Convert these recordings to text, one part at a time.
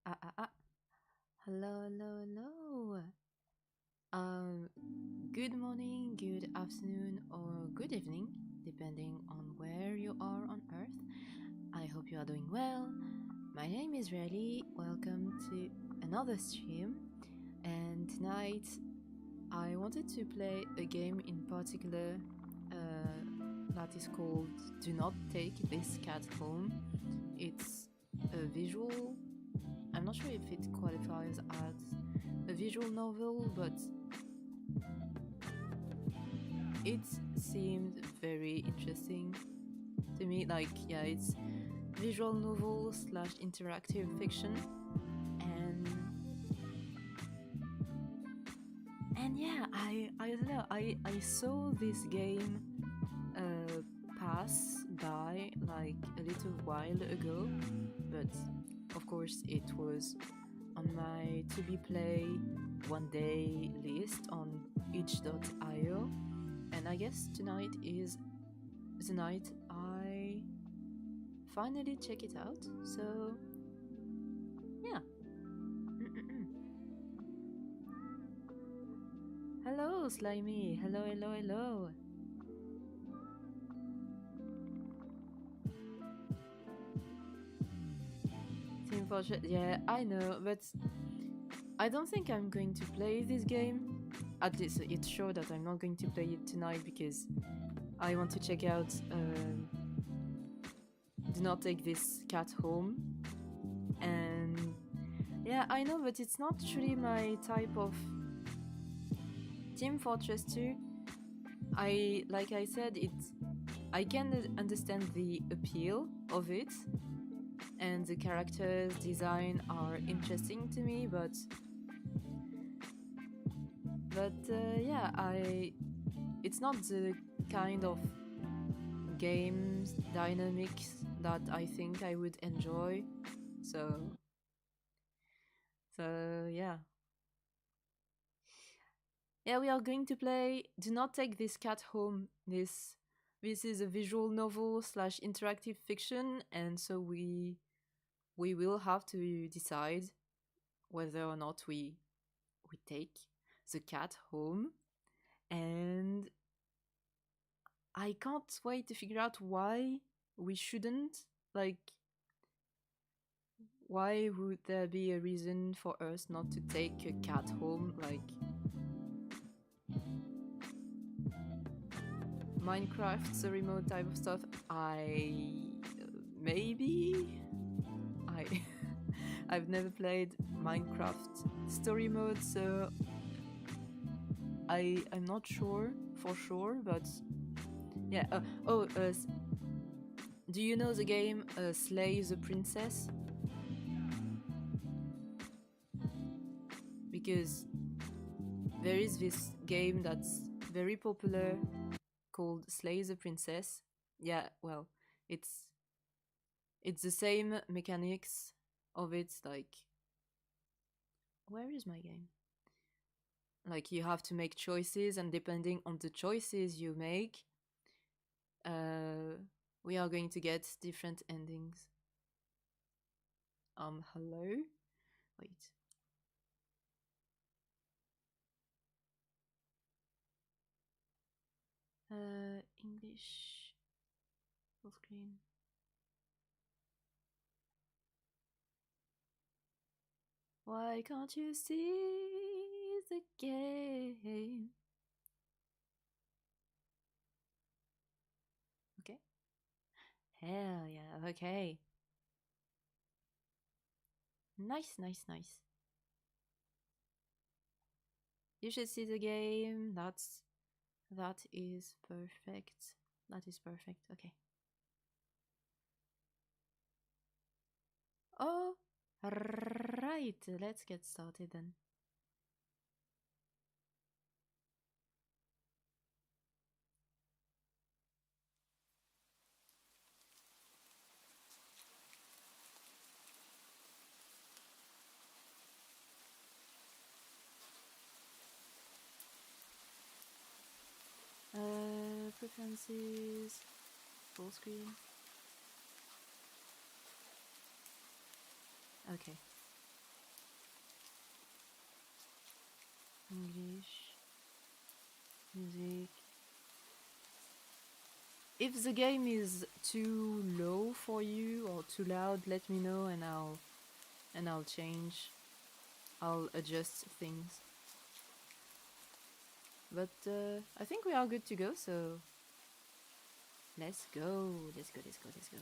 Ah, ah. Hello, hello, hello. Um, Good morning, good afternoon, or good evening, depending on where you are on Earth. I hope you are doing well. My name is Riley. Welcome to another stream. And tonight, I wanted to play a game in particular that is called Do Not Take This Cat Home. It's a visual, I'm not sure if it qualifies as a visual novel, but it seemed very interesting to me. Like, yeah, it's visual novel slash interactive fiction, and yeah, I don't know. I saw this game pass by like a little while ago, but of course it was on my to be play one day list on itch.io, And I guess tonight is the night I finally check it out. So, yeah. Mm-mm-mm. Hello, Slimy. Hello, hello, hello. Team Fortress. Yeah, I know, but I don't think I'm going to play this game. At least it's sure that I'm not going to play it tonight because I want to check out Do Not Take This Cat Home. And yeah, I know, but it's not really my type of Team Fortress 2. Like I said, I can understand the appeal of it, and the characters' design are interesting to me, but yeah, it's not the kind of games dynamics that I think I would enjoy. So yeah. Yeah, we are going to play Do Not Take This Cat Home. This is a visual novel slash interactive fiction, and so we will have to decide whether or not we take the cat home. And I can't wait to figure out why we shouldn't. Like, why would there be a reason for us not to take a cat home? Like, Minecraft story mode type of stuff. Maybe I I've never played Minecraft story mode, so I'm not sure for sure, but yeah. Do you know the game Slay the Princess? Because there is this game that's very popular called Slay the Princess. Yeah, well, it's the same mechanics of it. Like, where is my game? Like, you have to make choices, and depending on the choices you make, we are going to get different endings. Hello? Wait. English full screen. Why can't you see the game? Okay. Hell yeah, okay. Nice, nice, nice. You should see the game. That is perfect. That is perfect. Okay. Oh, right. Let's get started then. Preferences, full screen. Okay. English, music. If the game is too low for you or too loud, let me know and I'll change. I'll adjust things. But I think we are good to go, so let's go. Let's go, let's go, let's go.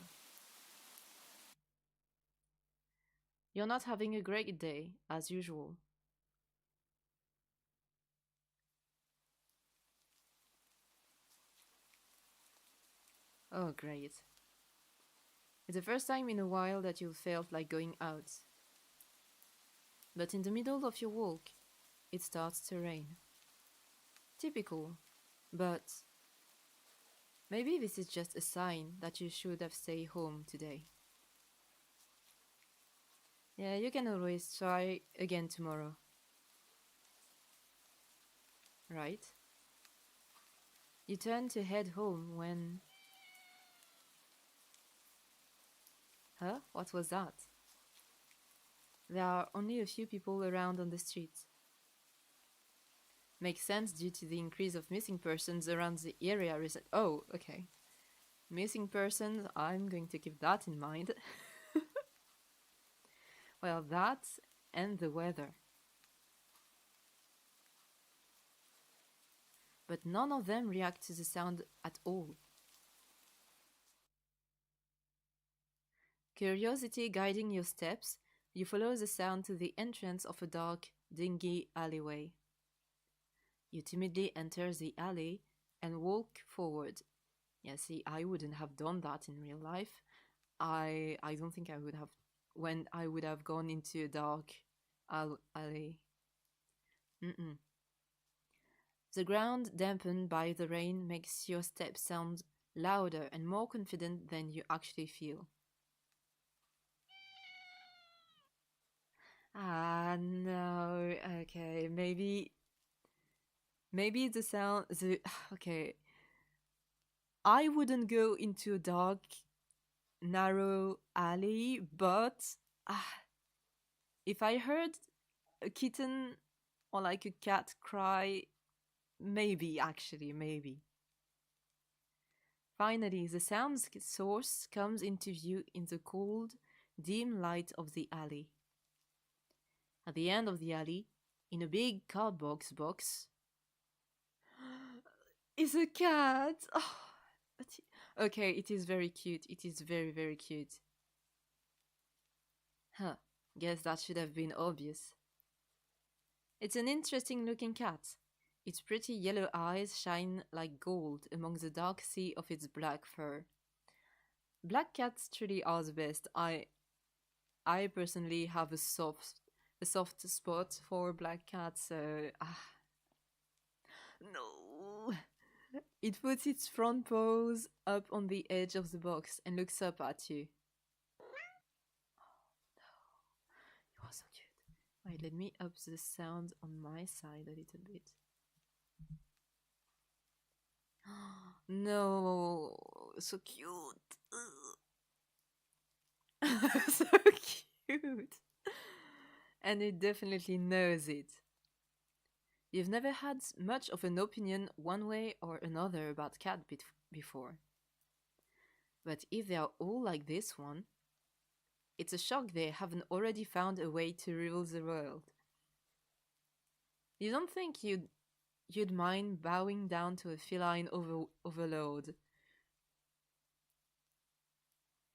You're not having a great day, as usual. Oh, great. It's the first time in a while that you felt like going out. But in the middle of your walk, it starts to rain. Typical, but maybe this is just a sign that you should have stayed home today. Yeah, you can always try again tomorrow. Right? You turn to head home when. Huh? What was that? There are only a few people around on the street. Makes sense due to the increase of missing persons around the area recent. Oh, okay. Missing persons, I'm going to keep that in mind. Well, that and the weather. But none of them react to the sound at all. Curiosity guiding your steps, you follow the sound to the entrance of a dark, dingy alleyway. You timidly enter the alley and walk forward. Yeah, see, I wouldn't have done that in real life. I don't think I would have when I would have gone into a dark alley. Mm-mm. The ground dampened by the rain makes your steps sound louder and more confident than you actually feel. Ah, no. Okay, maybe the sound the okay. I wouldn't go into a dark, narrow alley, but ah, if I heard a kitten or like a cat cry, maybe actually, maybe. Finally, the sound source comes into view in the cold, dim light of the alley. At the end of the alley, in a big cardboard box, is a cat. Oh, okay, it is very cute. It is very, very cute. Huh, guess that should have been obvious. It's an interesting looking cat. Its pretty yellow eyes shine like gold among the dark sea of its black fur. Black cats truly are the best. I personally have a soft spot for black cats, so no. It puts its front paws up on the edge of the box and looks up at you. You are so cute. Wait, let me up the sound on my side a little bit. No, so cute. So cute. And it definitely knows it. You've never had much of an opinion one way or another about cat before. But if they are all like this one, it's a shock they haven't already found a way to rule the world. You don't think you'd mind bowing down to a feline overlord.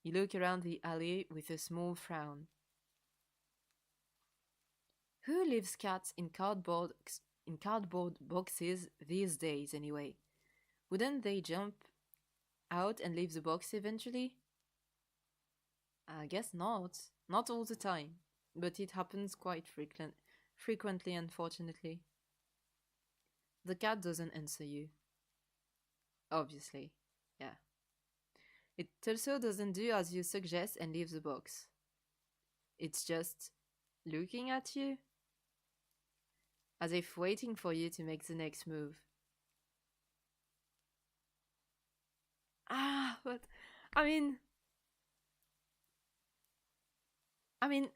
You look around the alley with a small frown. Who leaves cats in cardboard boxes these days anyway? Wouldn't they jump out and leave the box eventually? I guess not. Not all the time, but it happens quite frequently, unfortunately. The cat doesn't answer you. Obviously. Yeah. It also doesn't do as you suggest and leave the box. It's just looking at you, as if waiting for you to make the next move. But I mean, I mean,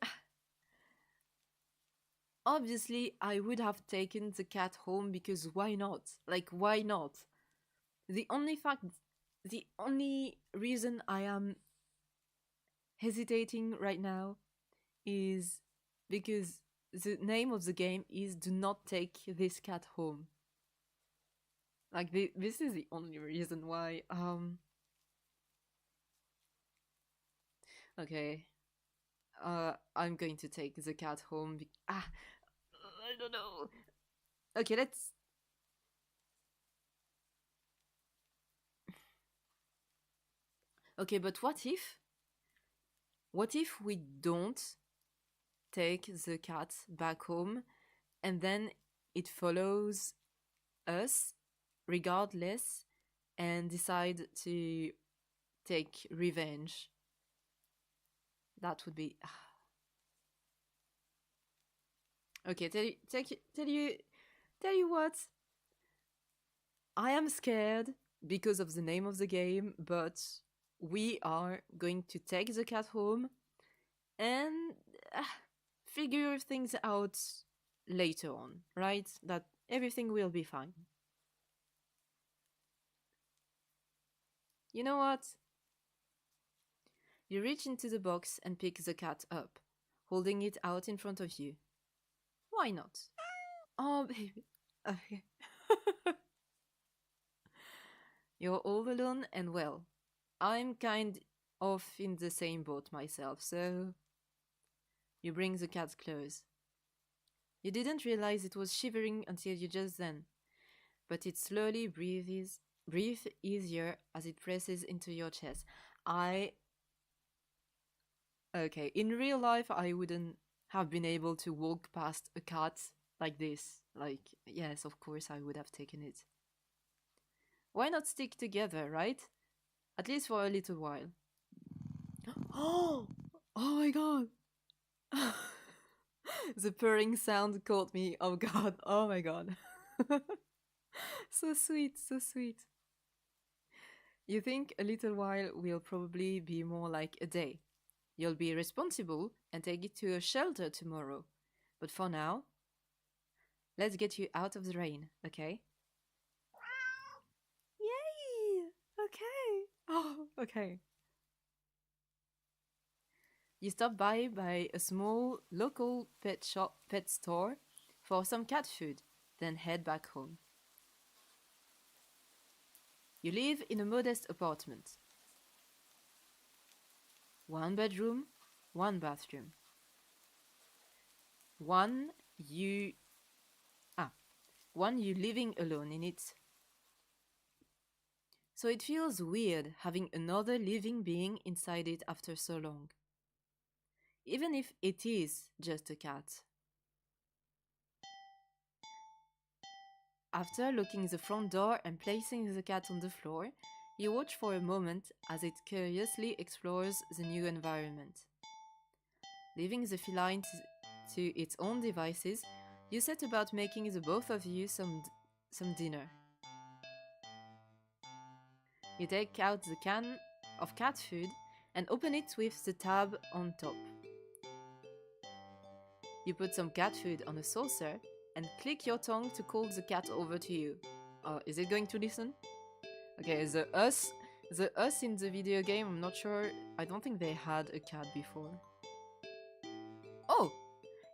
obviously, I would have taken the cat home because why not? Like, why not? The only fact, the only reason I am hesitating right now is because the name of the game is Do Not Take This Cat Home. Like, this is the only reason why. Okay. I'm going to take the cat home. I don't know. Okay, let's. Okay, but what if? What if we don't take the cat back home and then it follows us regardless and decide to take revenge? That would be. Okay, tell you what. I am scared because of the name of the game, but we are going to take the cat home and figure things out later on, right? That everything will be fine. You know what? You reach into the box and pick the cat up, holding it out in front of you. Why not? Oh, baby. Okay. You're all alone and well. I'm kind of in the same boat myself, so you bring the cat close. You didn't realize it was shivering until you just then, but it slowly breathes easier as it presses into your chest. Okay, in real life I wouldn't have been able to walk past a cat like this. Like, yes, of course I would have taken it. Why not stick together, right? At least for a little while. Oh! Oh my god! The purring sound caught me. Oh god, oh my god. So sweet, so sweet. You think a little while will probably be more like a day. You'll be responsible and take it to a shelter tomorrow. But for now, let's get you out of the rain, okay? Yay! Okay. Oh, okay. You stop by a small local pet store for some cat food, then head back home. You live in a modest apartment. 1 bedroom, 1 bathroom. One you living alone in it. So it feels weird having another living being inside it after so long. Even if it is just a cat. After locking the front door and placing the cat on the floor, you watch for a moment as it curiously explores the new environment. Leaving the feline to its own devices, you set about making the both of you some dinner. You take out the can of cat food and open it with the tab on top. You put some cat food on a saucer and click your tongue to call the cat over to you. Is it going to listen? Okay, the us in the video game, I'm not sure. I don't think they had a cat before. Oh!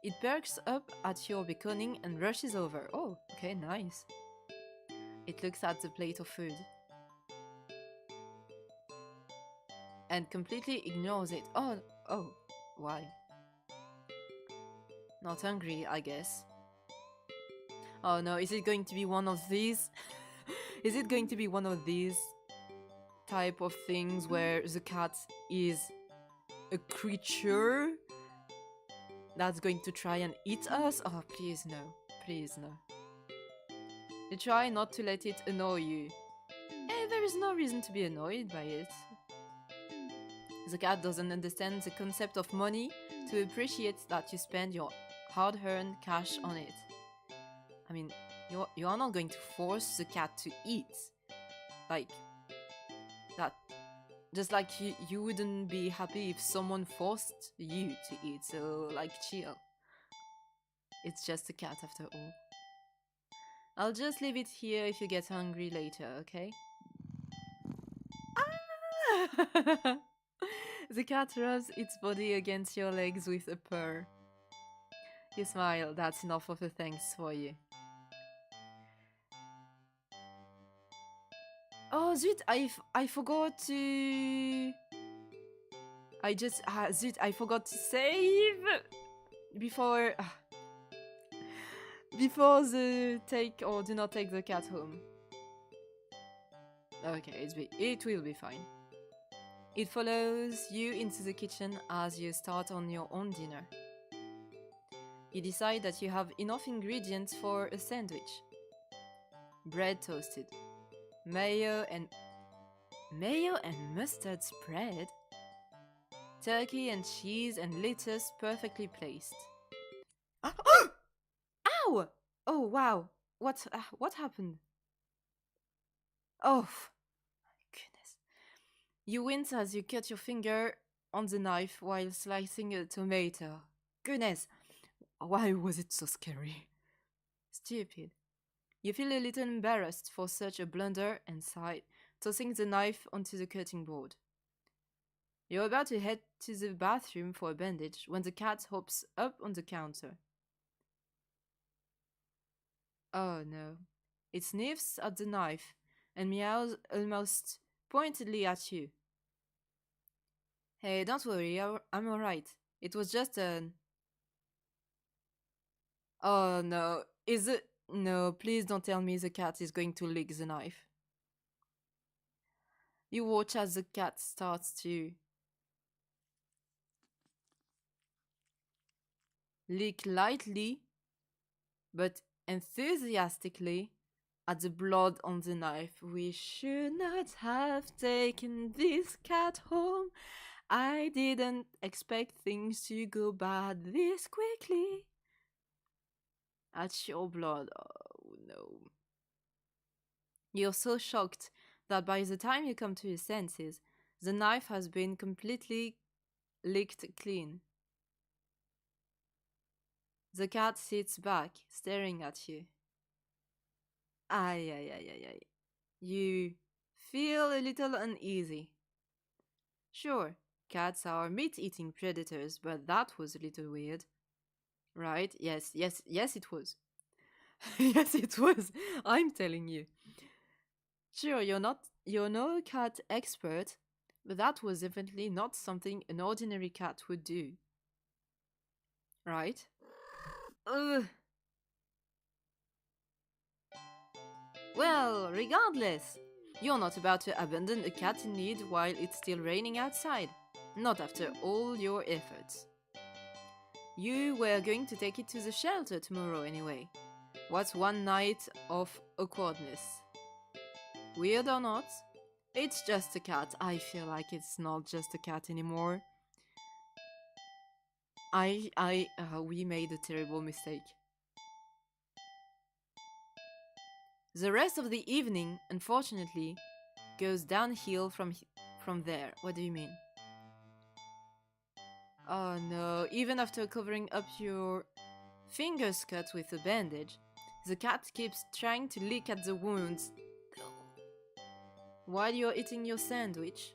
It perks up at your beckoning and rushes over. Oh, okay, nice. It looks at the plate of food and completely ignores it. Oh, why? Not hungry, I guess. Oh no, is it going to be one of these? Is it going to be one of these type of things where the cat is a creature that's going to try and eat us? Oh, please no. Please no. You try not to let it annoy you. There is no reason to be annoyed by it. The cat doesn't understand the concept of money to appreciate that you spend your hard-earned cash on it. I mean, you are not going to force the cat to eat. Like, that. Just like you wouldn't be happy if someone forced you to eat, so, like, chill. It's just a cat after all. I'll just leave it here if you get hungry later, okay? Ah! The cat rubs its body against your legs with a purr. You smile, that's enough of a thanks for you. Oh, zut, I forgot to... zut, I forgot to save before... before the take or do not take the cat home. Okay, it will be fine. It follows you into the kitchen as you start on your own dinner. You decide that you have enough ingredients for a sandwich. Bread toasted. Mayo and mustard spread. Turkey and cheese and lettuce perfectly placed. Ow! Oh wow! What happened? Oh, goodness. You wince as you cut your finger on the knife while slicing a tomato. Goodness, why was it so scary? Stupid. You feel a little embarrassed for such a blunder and sigh, tossing the knife onto the cutting board. You're about to head to the bathroom for a bandage when the cat hops up on the counter. Oh no. It sniffs at the knife and meows almost pointedly at you. Hey, don't worry, I'm alright. It was just an. Oh no, is it? No, please don't tell me the cat is going to lick the knife. You watch as the cat starts to lick lightly but enthusiastically at the blood on the knife. We should not have taken this cat home. I didn't expect things to go bad this quickly. At your blood, oh no. You're so shocked that by the time you come to your senses, the knife has been completely licked clean. The cat sits back, staring at you. Ay, ay, ay, ay, ay. You feel a little uneasy. Sure, cats are meat-eating predators, but that was a little weird. Right? Yes, yes, yes, it was. Yes, it was. I'm telling you. Sure, you're no cat expert, but that was definitely not something an ordinary cat would do. Right? Ugh. Well, regardless, you're not about to abandon a cat in need while it's still raining outside. Not after all your efforts. You were going to take it to the shelter tomorrow anyway. What's one night of awkwardness? Weird or not, it's just a cat. I feel like it's not just a cat anymore. We made a terrible mistake. The rest of the evening, unfortunately, goes downhill from there. What do you mean? Oh no, even after covering up your fingers cut with a bandage, the cat keeps trying to lick at the wounds. While you're eating your sandwich,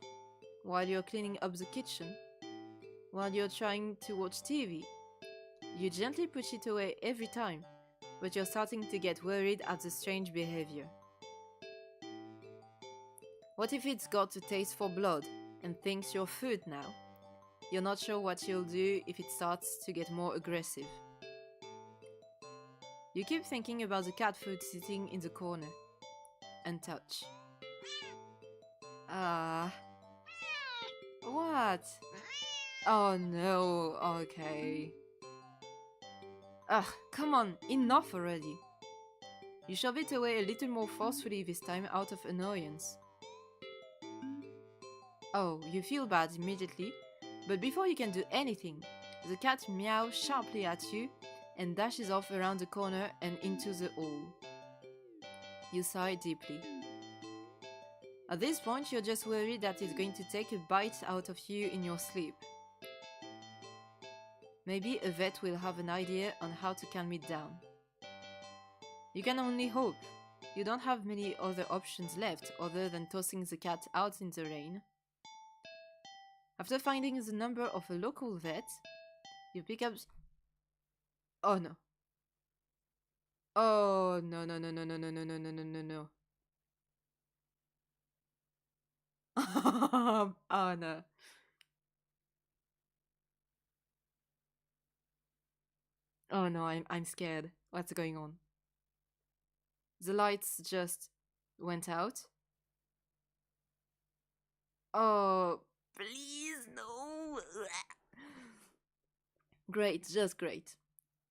while you're cleaning up the kitchen, while you're trying to watch TV. You gently push it away every time, but you're starting to get worried at the strange behavior. What if it's got a taste for blood and thinks you're food now? You're not sure what you'll do if it starts to get more aggressive. You keep thinking about the cat food sitting in the corner. Untouched. Ah. What? Oh no, okay. Ugh, come on, enough already. You shove it away a little more forcefully this time out of annoyance. Oh, you feel bad immediately, but before you can do anything, the cat meows sharply at you and dashes off around the corner and into the hall. You sigh deeply. At this point, you're just worried that it's going to take a bite out of you in your sleep. Maybe a vet will have an idea on how to calm it down. You can only hope. You don't have many other options left other than tossing the cat out in the rain. After finding the number of a local vet, you pick up... Oh no. Oh no no no no no no no no no no no no. Oh no. Oh no, I'm scared. What's going on? The lights just went out. Oh, please no. Great, just great.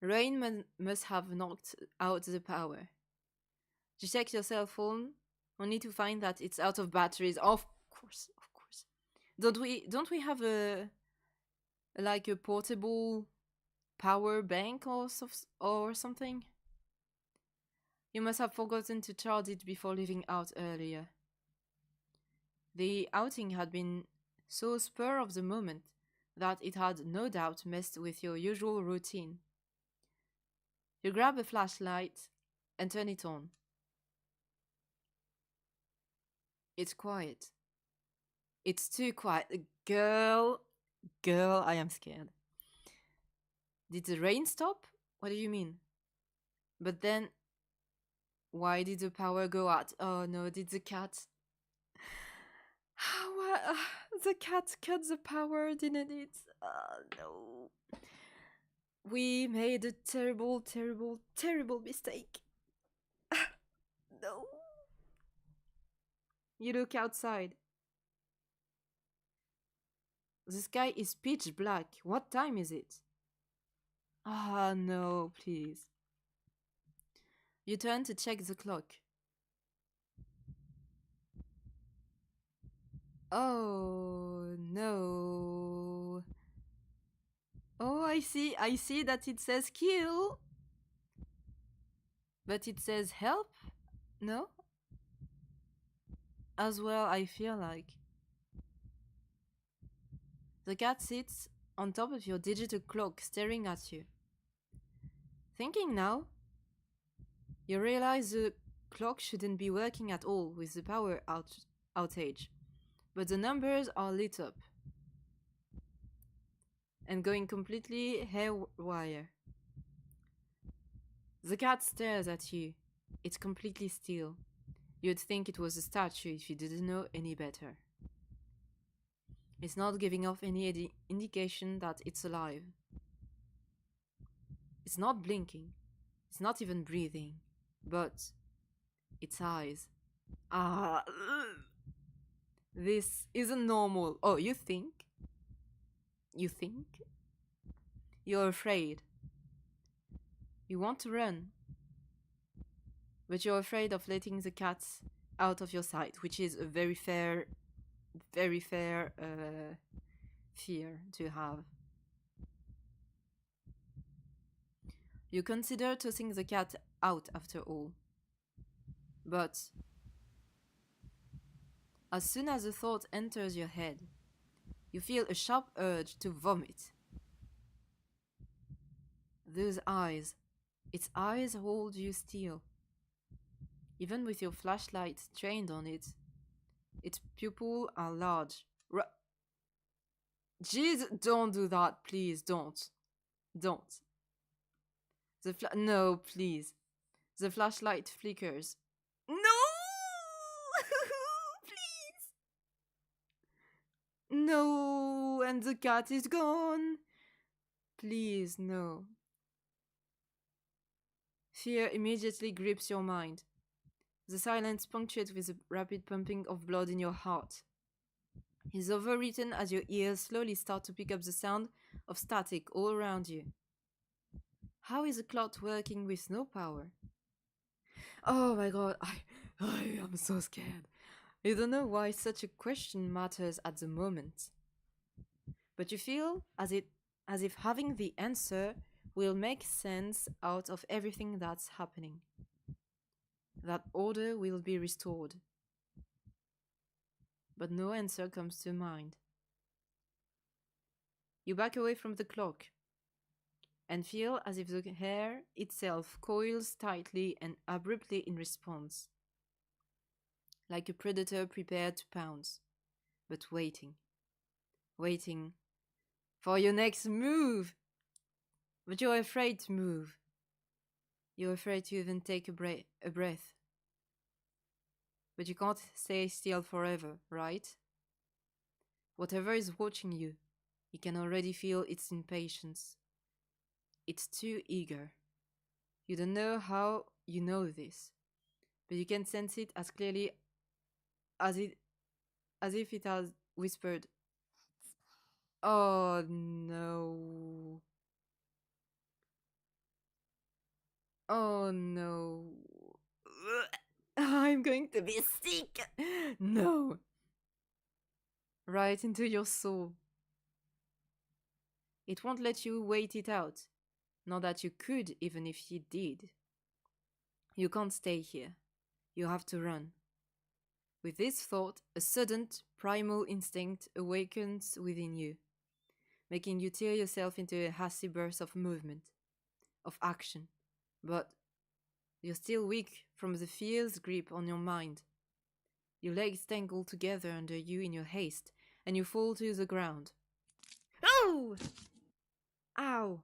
Rain must have knocked out the power. You check your cell phone, only to find that it's out of batteries. Of course, of course. Don't we have a portable power bank or something? You must have forgotten to charge it before leaving out earlier. The outing had been so spur of the moment that it had no doubt messed with your usual routine. You grab a flashlight and turn it on. It's quiet. It's too quiet. Girl, I am scared. Did the rain stop? What do you mean? But then, why did the power go out? Oh no, did the cat? The cat cut the power, didn't it? No. We made a terrible, terrible, terrible mistake. No. You look outside. The sky is pitch black. What time is it? Ah, no, please. You turn to check the clock. Oh, no. Oh, I see that it says kill. But it says help? No? As well, I feel like. The cat sits on top of your digital clock, staring at you. Thinking now, you realize the clock shouldn't be working at all with the power outage, but the numbers are lit up and going completely haywire. The cat stares at you. It's completely still. You'd think it was a statue if you didn't know any better. It's not giving off any indication that it's alive. It's not blinking. It's not even breathing. But its eyes. Ah, ugh. This isn't normal. Oh, you think? You think? You're afraid. You want to run. But you're afraid of letting the cat out of your sight, which is a very fair fear to have. You consider tossing the cat out after all. But as soon as the thought enters your head, you feel a sharp urge to vomit. Those eyes, its eyes hold you still. Even with your flashlight trained on it, its pupils are large. Jeez, don't do that, please, don't. Don't. No, please. The flashlight flickers. No! Please! No, and the cat is gone. Please, no. Fear immediately grips your mind. The silence punctuates with a rapid pumping of blood in your heart is overwritten as your ears slowly start to pick up the sound of static all around you. How is the clock working with no power? Oh my god, I am so scared. You don't know why such a question matters at the moment. But you feel as if having the answer will make sense out of everything that's happening. That order will be restored. But no answer comes to mind. You back away from the clock and feel as if the hair itself coils tightly and abruptly in response, like a predator prepared to pounce, but waiting for your next move. But you're afraid to move. You're afraid to even take a breath. But you can't stay still forever, right? Whatever is watching you, you can already feel its impatience. It's too eager. You don't know how you know this, but you can sense it as clearly as if it has whispered, "Oh no. Oh no. I'm going to be sick." No. Right into your soul. It won't let you wait it out. Not that you could, even if you did. You can't stay here. You have to run. With this thought, a sudden primal instinct awakens within you, making you tear yourself into a hasty burst of movement, of action. But you're still weak from the fear's grip on your mind. Your legs tangle together under you in your haste, and you fall to the ground. Oh! Ow!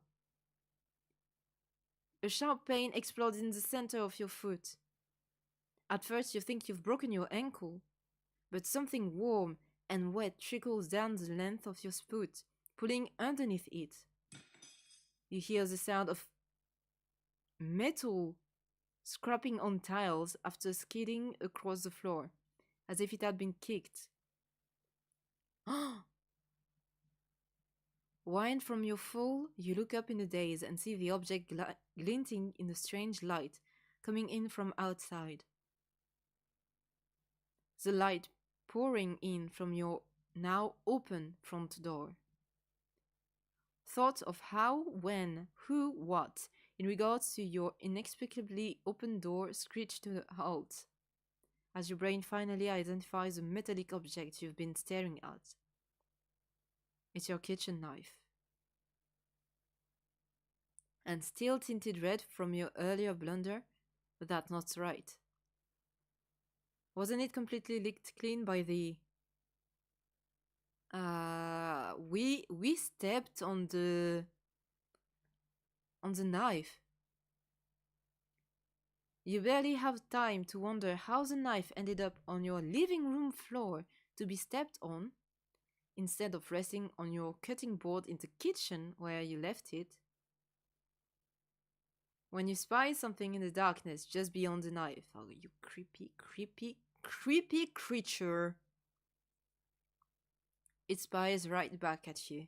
A sharp pain explodes in the center of your foot. At first you think you've broken your ankle, but something warm and wet trickles down the length of your foot, pulling underneath it. You hear the sound of metal scraping on tiles after skidding across the floor, as if it had been kicked. Wind from your fall, you look up in a daze and see the object glinting in a strange light coming in from outside. The light pouring in from your now open front door. Thought of how, when, who, what, in regards to your inexplicably open door screech to a halt, as your brain finally identifies the metallic object you've been staring at. It's your kitchen knife. And still tinted red from your earlier blunder, but that's not right. Wasn't it completely licked clean by the... We stepped on the knife. You barely have time to wonder how the knife ended up on your living room floor to be stepped on, instead of resting on your cutting board in the kitchen where you left it. When you spy something in the darkness just beyond the knife, oh, you creepy, creepy, creepy creature. It spies right back at you.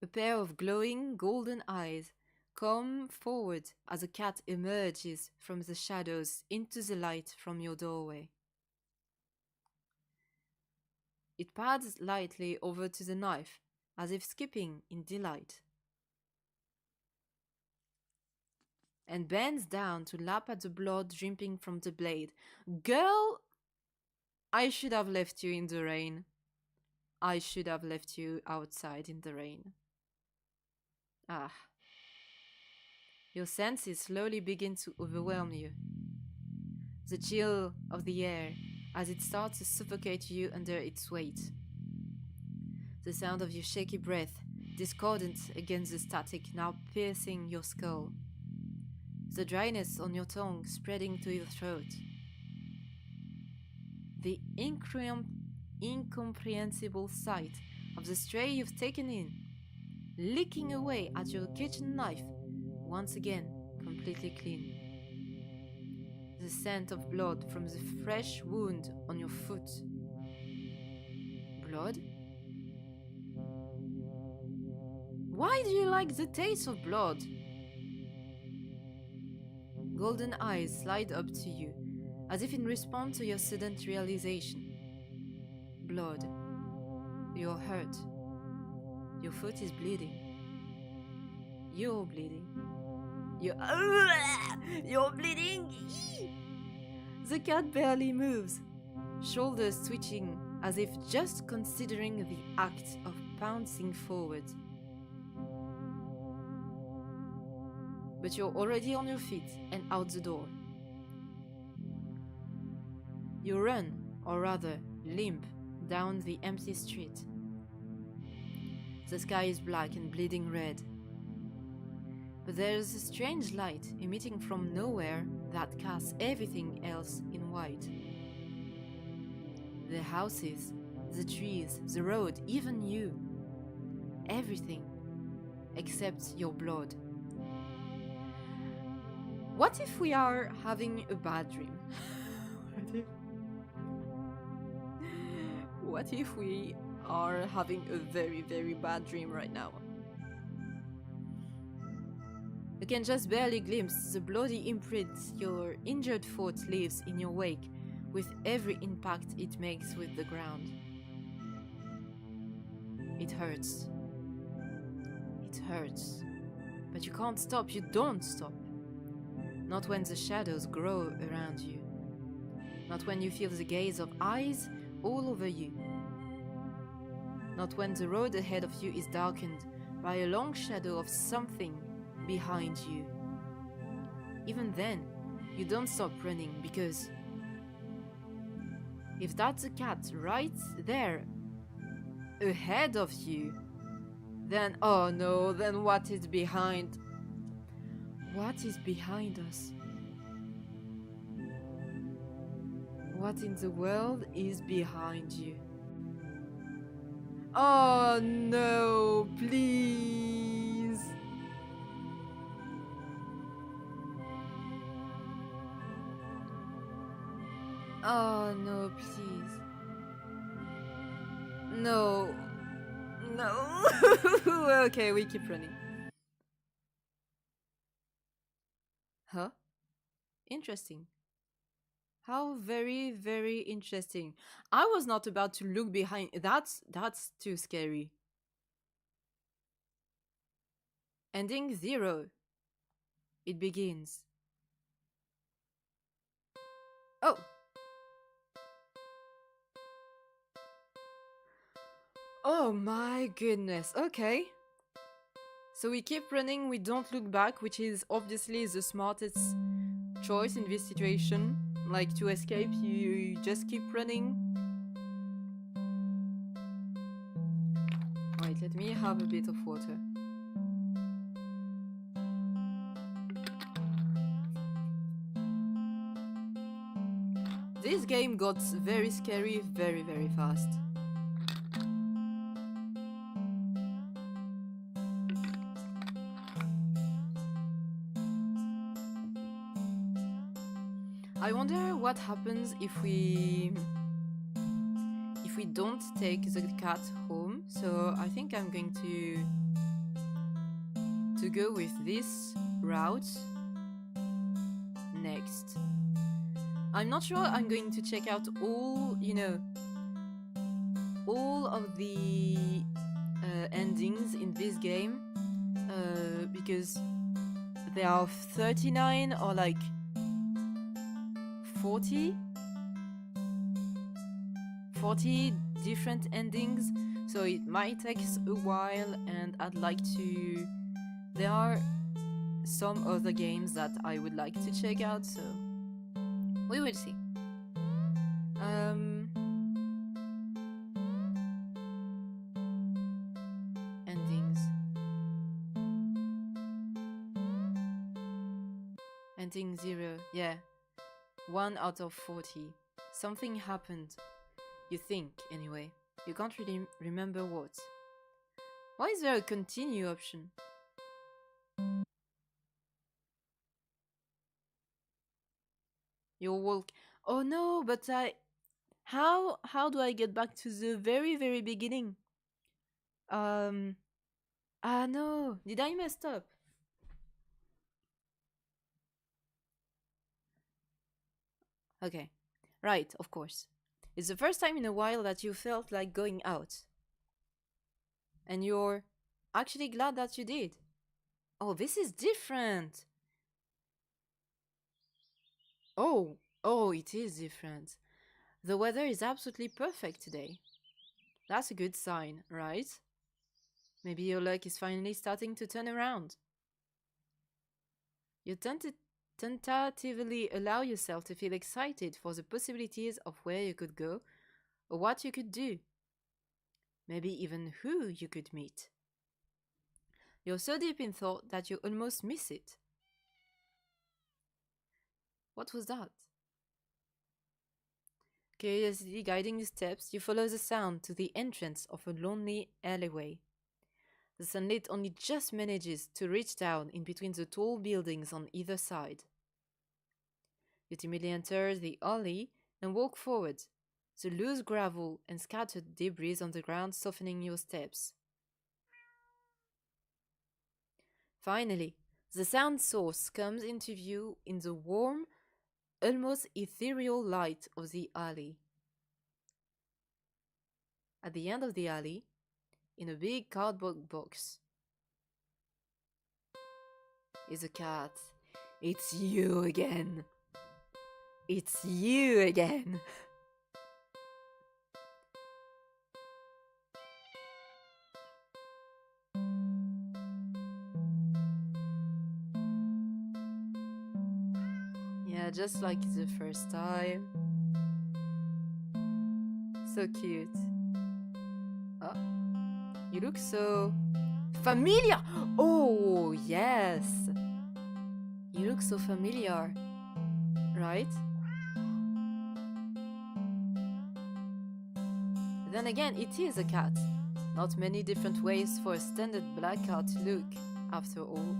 A pair of glowing golden eyes come forward as a cat emerges from the shadows into the light from your doorway. It pads lightly over to the knife, as if skipping in delight, and bends down to lap at the blood dripping from the blade. Girl, I should have left you in the rain. I should have left you outside in the rain. Ah. Your senses slowly begin to overwhelm you. The chill of the air as it starts to suffocate you under its weight. The sound of your shaky breath, discordant against the static now piercing your skull. The dryness on your tongue spreading to your throat. The incomprehensible sight of the stray you've taken in, licking away at your kitchen knife, once again completely clean. The scent of blood from the fresh wound on your foot. Blood? Why do you like the taste of blood? Golden eyes slide up to you, as if in response to your sudden realization. Blood. You're hurt. Your foot is bleeding. You're bleeding. You're bleeding! The cat barely moves, shoulders twitching as if just considering the act of pouncing forward. But you're already on your feet and out the door. You run, or rather limp, down the empty street. The sky is black and bleeding red. But there's a strange light emitting from nowhere that casts everything else in white. The houses, the trees, the road, even you. Everything except your blood. What if we are having a bad dream? What if we are having a very, very bad dream right now? You can just barely glimpse the bloody imprint your injured foot leaves in your wake with every impact it makes with the ground. It hurts. It hurts. But you can't stop, you don't stop. Not when the shadows grow around you. Not when you feel the gaze of eyes all over you. Not when the road ahead of you is darkened by a long shadow of something behind you. Even then, you don't stop running because if that's a cat right there ahead of you, then oh no, then what is behind? What is behind us? What in the world is behind you? Oh no, please. Oh no, please. No. No. Okay, we keep running. Huh? Interesting. How very, very interesting. I was not about to look behind. That's too scary. Ending 0. It begins. Oh. Oh my goodness. Okay. So we keep running, we don't look back, which is obviously the smartest choice in this situation. Like to escape, you just keep running. Right, let me have a bit of water. This game got very scary very, very fast. I wonder what happens if we don't take the cat home. So I think I'm going to go with this route next. I'm not sure I'm going to check out all, all of the endings in this game because there are 39 or like 40 different endings, so it might take a while, and I'd like to... There are some other games that I would like to check out, so we will see. Endings. Ending 0, yeah. 1 out of 40. Something happened. You think, anyway. You can't really remember what. Why is there a continue option? Your walk. Oh no, but how do I get back to the very, very beginning? No. Did I mess up? Okay. Right, of course. It's the first time in a while that you felt like going out. And you're actually glad that you did. Oh, this is different. Oh, it is different. The weather is absolutely perfect today. That's a good sign, right? Maybe your luck is finally starting to turn around. You tentatively allow yourself to feel excited for the possibilities of where you could go or what you could do. Maybe even who you could meet. You're so deep in thought that you almost miss it. What was that? Curiosity guiding your steps, you follow the sound to the entrance of a lonely alleyway. The sunlight only just manages to reach down in between the tall buildings on either side. You timidly enter the alley and walk forward, the loose gravel and scattered debris on the ground softening your steps. Finally, the sound source comes into view in the warm, almost ethereal light of the alley. At the end of the alley, in a big cardboard box, is a cat. It's you again. It's you again. Yeah, just like the first time. So cute. Oh, you look so familiar. Oh, yes. You look so familiar, right? Then again, it is a cat. Not many different ways for a standard black cat to look, after all.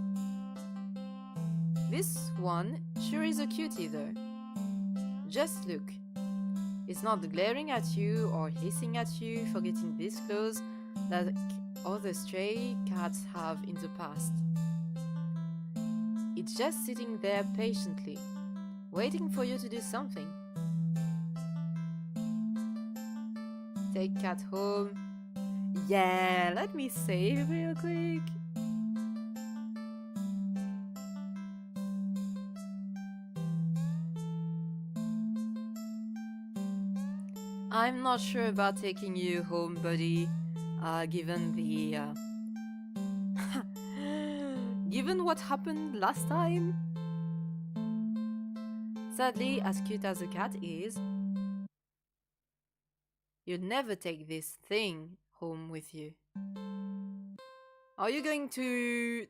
This one sure is a cutie though. Just look. It's not glaring at you or hissing at you for getting this close like other stray cats have in the past. It's just sitting there patiently, waiting for you to do something. Take cat home. Yeah, let me save real quick. I'm not sure about taking you home, buddy, given the... given what happened last time. Sadly, as cute as a cat is, you'd never take this thing home with you. Are you going to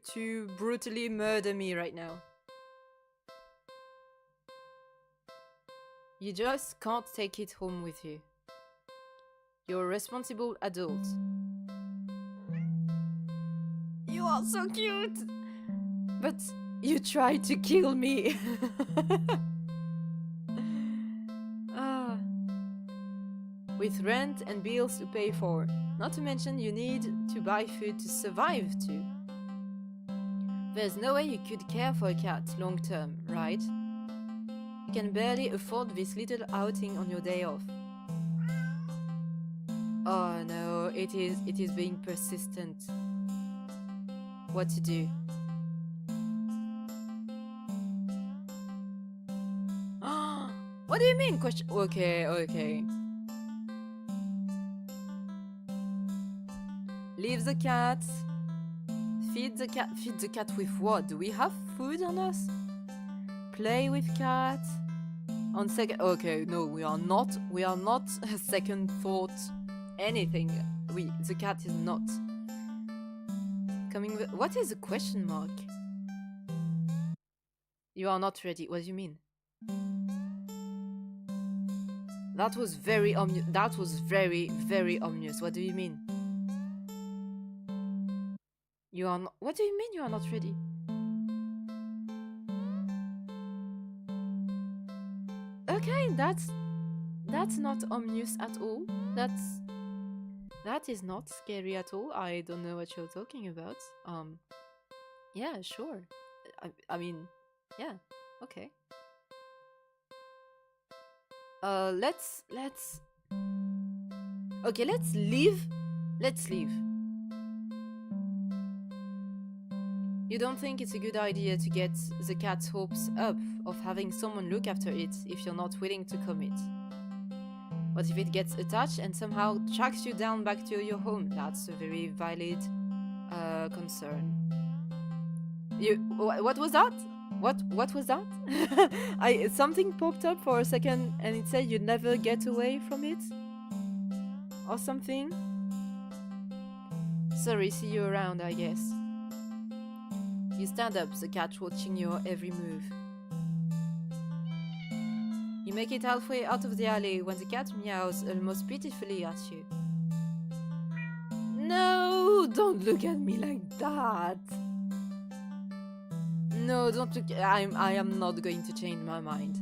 brutally murder me right now? You just can't take it home with you. You're a responsible adult. You are so cute! But you tried to kill me! With rent and bills to pay for. Not to mention you need to buy food to survive too. There's no way you could care for a cat long term, right? You can barely afford this little outing on your day off. Oh no, it is being persistent. What to do? What do you mean? Okay. Leave the cat. Feed the cat. Feed the cat with what? Do we have food on us? Play with cat. On second. Okay, no, we are not. We are not a second thought. Anything. The cat is not coming. What is the question mark? You are not ready. What do you mean? That was very ominous. That was very, very ominous. What do you mean? You are not. What do you mean you are not ready? Okay, that's not ominous at all. That is not scary at all. I don't know what you're talking about. Yeah, sure. I mean, yeah, okay. Let's okay, let's leave. Let's leave. You don't think it's a good idea to get the cat's hopes up of having someone look after it if you're not willing to commit. What if it gets attached and somehow tracks you down back to your home? That's a very valid concern. What was that? What was that? Something popped up for a second and it said you'd never get away from it? Or something? Sorry, see you around, I guess. You stand up, the cat watching your every move. You make it halfway out of the alley when the cat meows almost pitifully at you. No, don't look at me like that. No, don't look. I am not going to change my mind.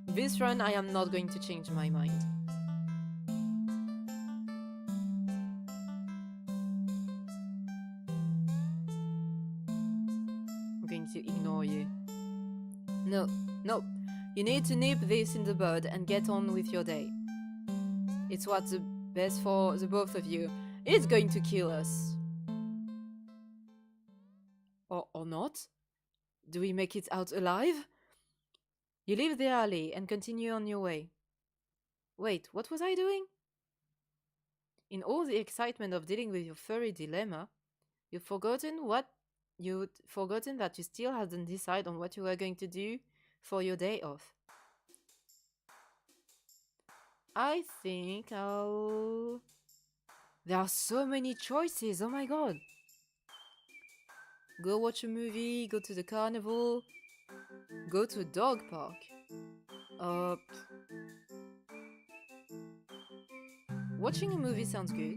This run, I am not going to change my mind. I'm going to ignore you. No. You need to nip this in the bud and get on with your day. It's what's the best for the both of you. It's going to kill us. Or not? Do we make it out alive? You leave the alley and continue on your way. Wait, what was I doing? In all the excitement of dealing with your furry dilemma, you'd forgotten that you still hadn't decided on what you were going to do for your day off. I think I'll... There are so many choices, oh my god! Go watch a movie, go to the carnival, go to a dog park. Uh, Watching a movie sounds good.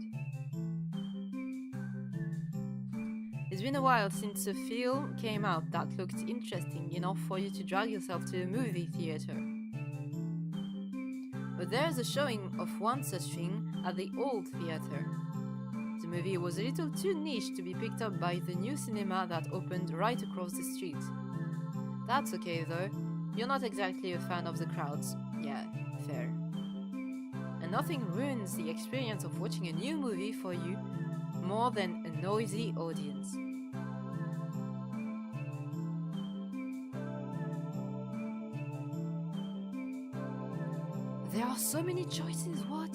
It's been a while since a film came out that looked interesting enough for you to drag yourself to a movie theater. But there's a showing of one such thing at the old theater. The movie was a little too niche to be picked up by the new cinema that opened right across the street. That's okay though, you're not exactly a fan of the crowds. Yeah, fair. And nothing ruins the experience of watching a new movie for you more than a noisy audience. There are so many choices, what?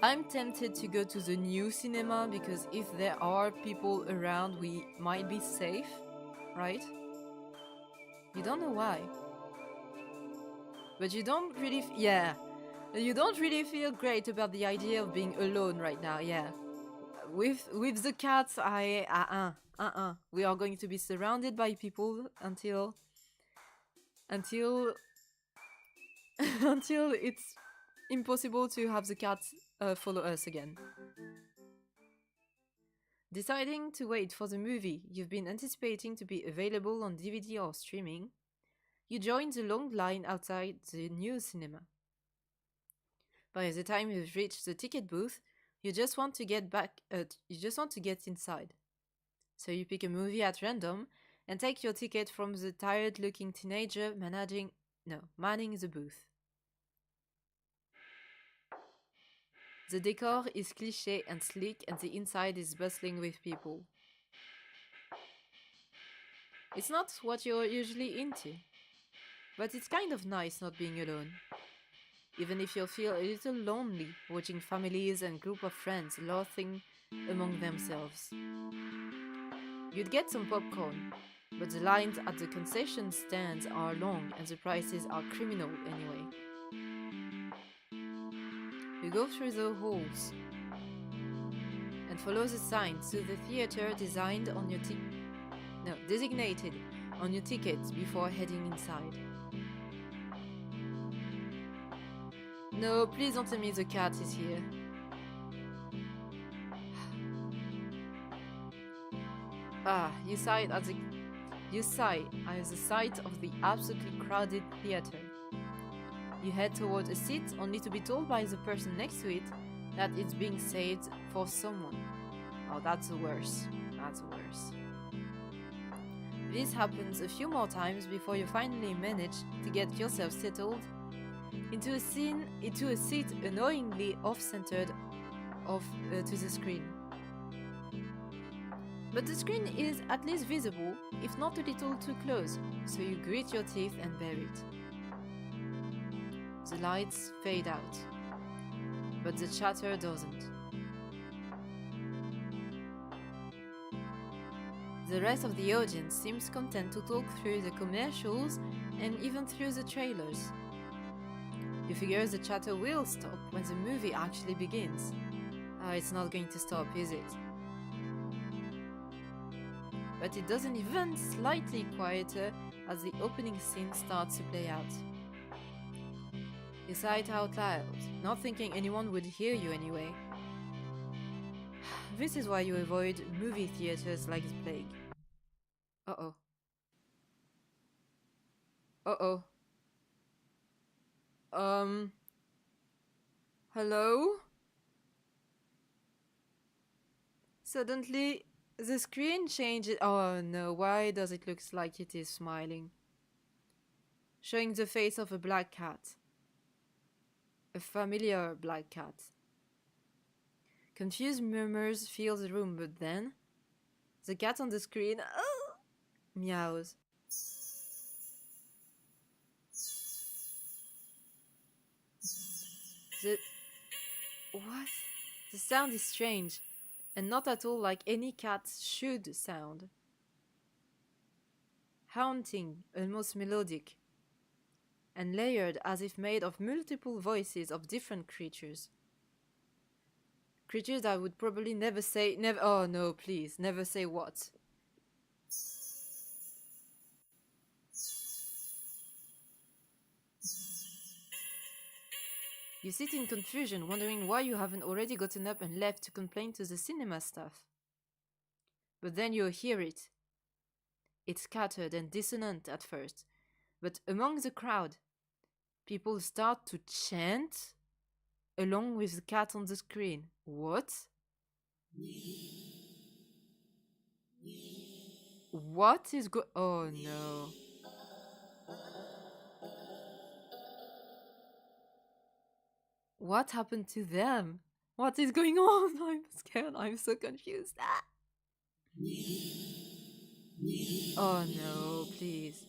I'm tempted to go to the new cinema because if there are people around, we might be safe, right? You don't know why. But you don't really, you don't really feel great about the idea of being alone right now, yeah. With the cats, we are going to be surrounded by people until until it's impossible to have the cats follow us again. Deciding to wait for the movie you've been anticipating to be available on DVD or streaming, you join the long line outside the new cinema. By the time you've reached the ticket booth, you just want to get inside. So you pick a movie at random and take your ticket from the tired-looking teenager manning the booth. The decor is cliché and sleek, and the inside is bustling with people. It's not what you're usually into, but it's kind of nice not being alone. Even if you feel a little lonely watching families and group of friends laughing among themselves. You'd get some popcorn, but the lines at the concession stands are long and the prices are criminal anyway. You go through the halls and follow the signs to the theater designated on your tickets before heading inside. No, please don't tell me the cat is here. You sigh at the sight of the absolutely crowded theater. You head toward a seat only to be told by the person next to it that it's being saved for someone. Oh, that's the worst. This happens a few more times before you finally manage to get yourself settled into a seat annoyingly off-centered to the screen. But the screen is at least visible, if not a little too close, so you grit your teeth and bear it. The lights fade out, but the chatter doesn't. The rest of the audience seems content to talk through the commercials and even through the trailers. You figure the chatter will stop when the movie actually begins. It's not going to stop, is it? But it doesn't even slightly quieter as the opening scene starts to play out. You sigh it out loud, not thinking anyone would hear you anyway. This is why you avoid movie theaters like the plague. Uh-oh. Hello? Suddenly, the screen changes. Oh no, why does it look like it is smiling? Showing the face of a black cat. A familiar black cat. Confused murmurs fill the room, but then the cat on the screen meows. The what? The sound is strange, and not at all like any cat should sound. Haunting, almost melodic, and layered as if made of multiple voices of different creatures. Creatures that would probably never say, never, oh no, please, never say what. You sit in confusion, wondering why you haven't already gotten up and left to complain to the cinema staff. But then you hear it. It's scattered and dissonant at first, but among the crowd, people start to chant along with the cat on the screen. What? What is oh no. What happened to them? What is going on? I'm scared. I'm so confused. Ah! Oh no, please.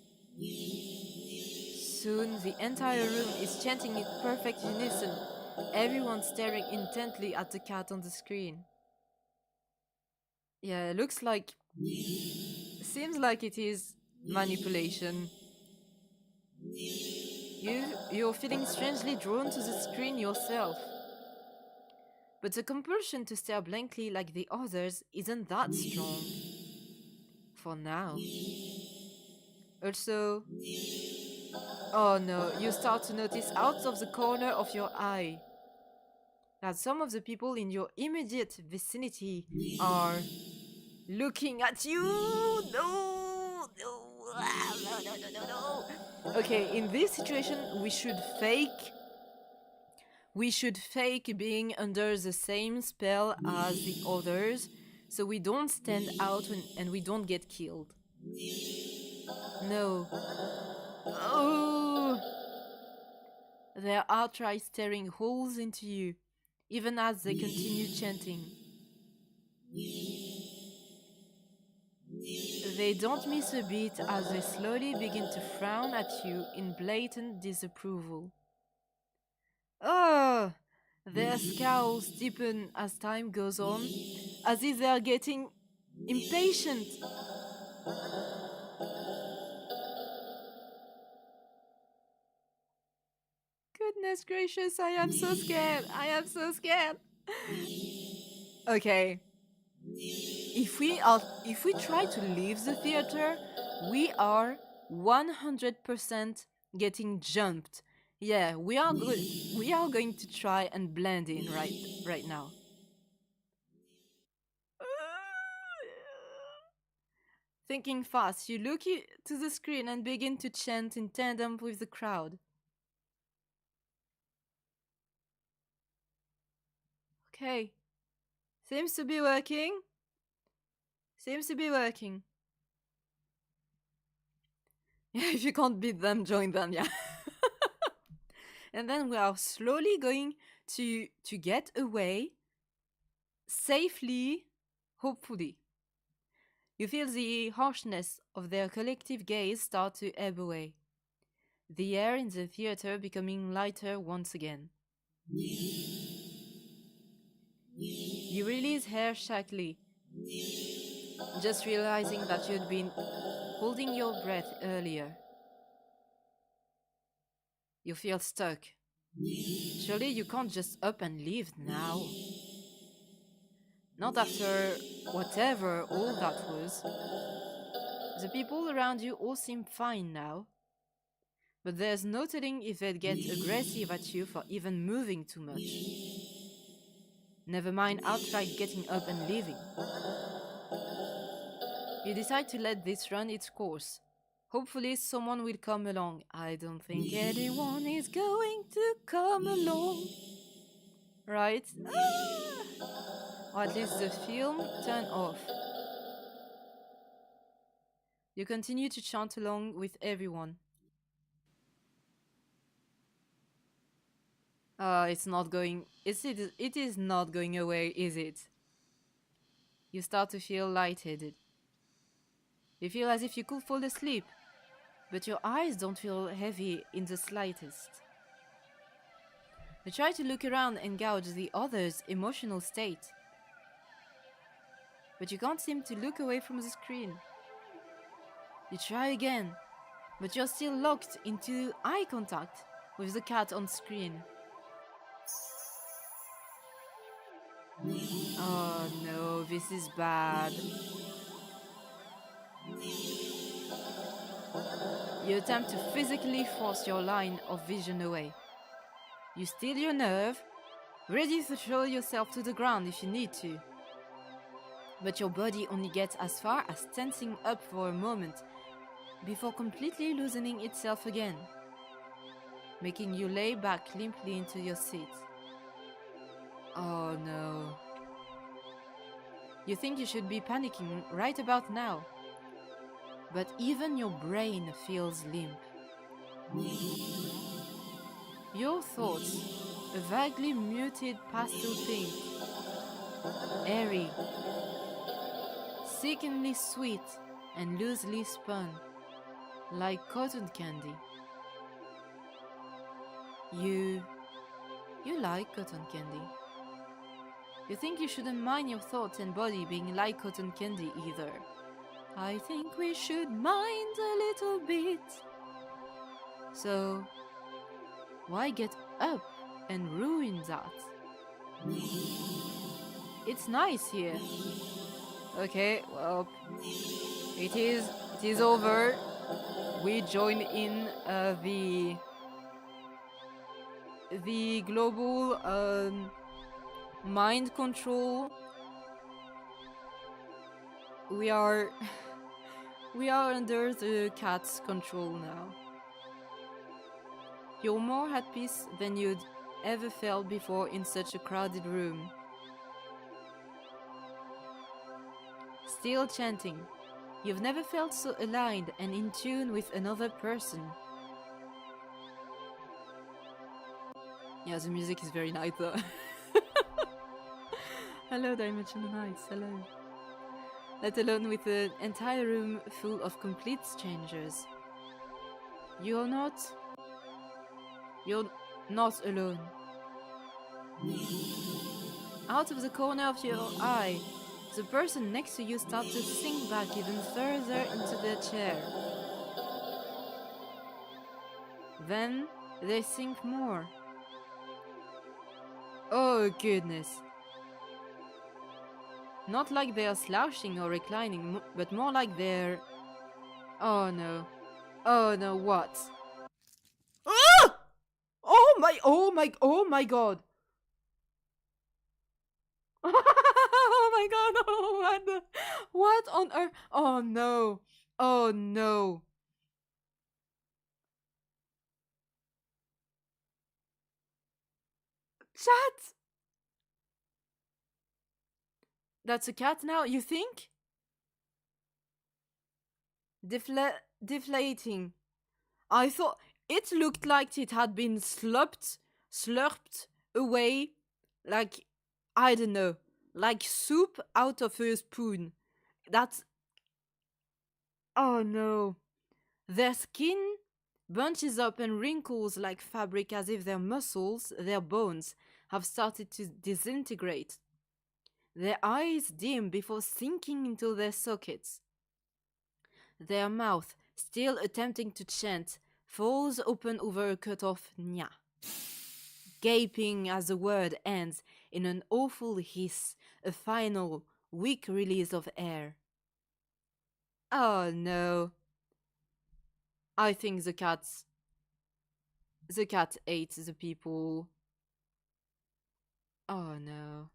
Soon the entire room is chanting in perfect unison, everyone staring intently at the cat on the screen. Yeah, it looks like... seems like it is manipulation. You're feeling strangely drawn to the screen yourself. But the compulsion to stare blankly like the others isn't that strong. For now. Also... oh no, you start to notice out of the corner of your eye that some of the people in your immediate vicinity are looking at you. No, no. Okay, in this situation, we should fake being under the same spell as the others, so we don't stand out and we don't get killed. No. Oh! They're outright staring holes into you, even as they continue chanting. They don't miss a beat as they slowly begin to frown at you in blatant disapproval. Oh! Their scowls deepen as time goes on, as if they are getting impatient. Goodness gracious, I am so scared. I am so scared. Okay. If we try to leave the theater, we are 100% getting jumped. Yeah, we are going to try and blend in right now. Thinking fast, you look to the screen and begin to chant in tandem with the crowd. Okay. Seems to be working. Yeah, if you can't beat them, join them, yeah. And then we are slowly going to get away safely, hopefully. You feel the harshness of their collective gaze start to ebb away. The air in the theater becoming lighter once again. You release hair shakily, just realizing that you'd been holding your breath earlier. You feel stuck. Surely you can't just up and leave now. Not after whatever all that was. The people around you all seem fine now. But there's no telling if they'd get aggressive at you for even moving too much. Never mind outright getting up and leaving. You decide to let this run its course. Hopefully someone will come along. I don't think anyone is going to come along. Right? Or at least the film turned off. You continue to chant along with everyone. It's not going. It is not going away, is it? You start to feel lightheaded. You feel as if you could fall asleep, but your eyes don't feel heavy in the slightest. You try to look around and gauge the other's emotional state, but you can't seem to look away from the screen. You try again, but you're still locked into eye contact with the cat on screen. Oh no, this is bad. You attempt to physically force your line of vision away. You steel your nerve, ready to throw yourself to the ground if you need to. But your body only gets as far as tensing up for a moment before completely loosening itself again, making you lay back limply into your seat. Oh no. You think you should be panicking right about now, but even your brain feels limp. Your thoughts, a vaguely muted pastel pink, airy, sickeningly sweet and loosely spun, like cotton candy. You like cotton candy. You think you shouldn't mind your thoughts and body being like cotton candy either. I think we should mind a little bit. So, why get up and ruin that? It's nice here. Okay, well, it is over. We join in the global mind control. We are under the cat's control now. You're more at peace than you'd ever felt before in such a crowded room. Still chanting, you've never felt so aligned and in tune with another person. Yeah, the music is very nice though. Hello, Dimensional Nights, hello. Let alone with an entire room full of complete strangers. You're not alone. Out of the corner of your eye, the person next to you starts to sink back even further into their chair. Then they sink more. Oh goodness. Not like they are slouching or reclining, but more like they're... Oh no. Oh no, what? Ah! Oh my god. Oh my god, oh, what on earth? Oh no. Oh no. Chat! That's a cat now, you think? Deflating. I thought it looked like it had been slurped away, like, I don't know, like soup out of a spoon. That's... Oh no. Their skin bunches up and wrinkles like fabric as if their muscles, their bones, have started to disintegrate. Their eyes dim before sinking into their sockets. Their mouth, still attempting to chant, falls open over a cut-off nya, gaping as the word ends in an awful hiss, a final, weak release of air. Oh no. I think the cat ate the people. Oh no.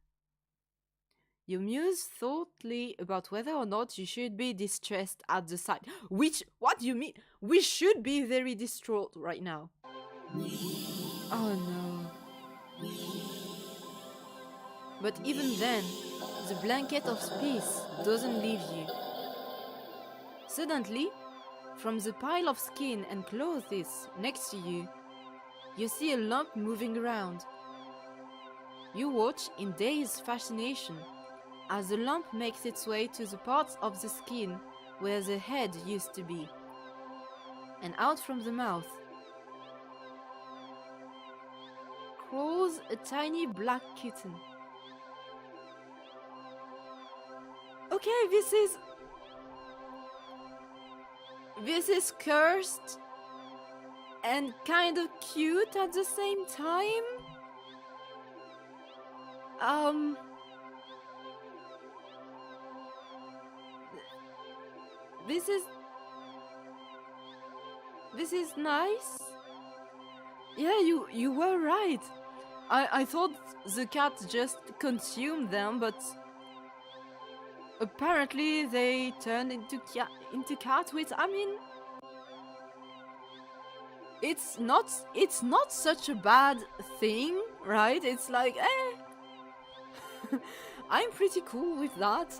You muse thoughtfully about whether or not you should be distressed at the sight. What do you mean? We should be very distraught right now. Oh no. But even then, the blanket of peace doesn't leave you. Suddenly, from the pile of skin and clothes next to you, You see a lump moving around. You watch in dazed fascination as the lump makes its way to the parts of the skin where the head used to be, and out from the mouth crawls a tiny black kitten. Okay, this is cursed and kind of cute at the same time. This is nice. Yeah, you were right. I thought the cat just consumed them, but apparently they turned into cat, which, I mean, it's not such a bad thing, right? It's like, I'm pretty cool with that.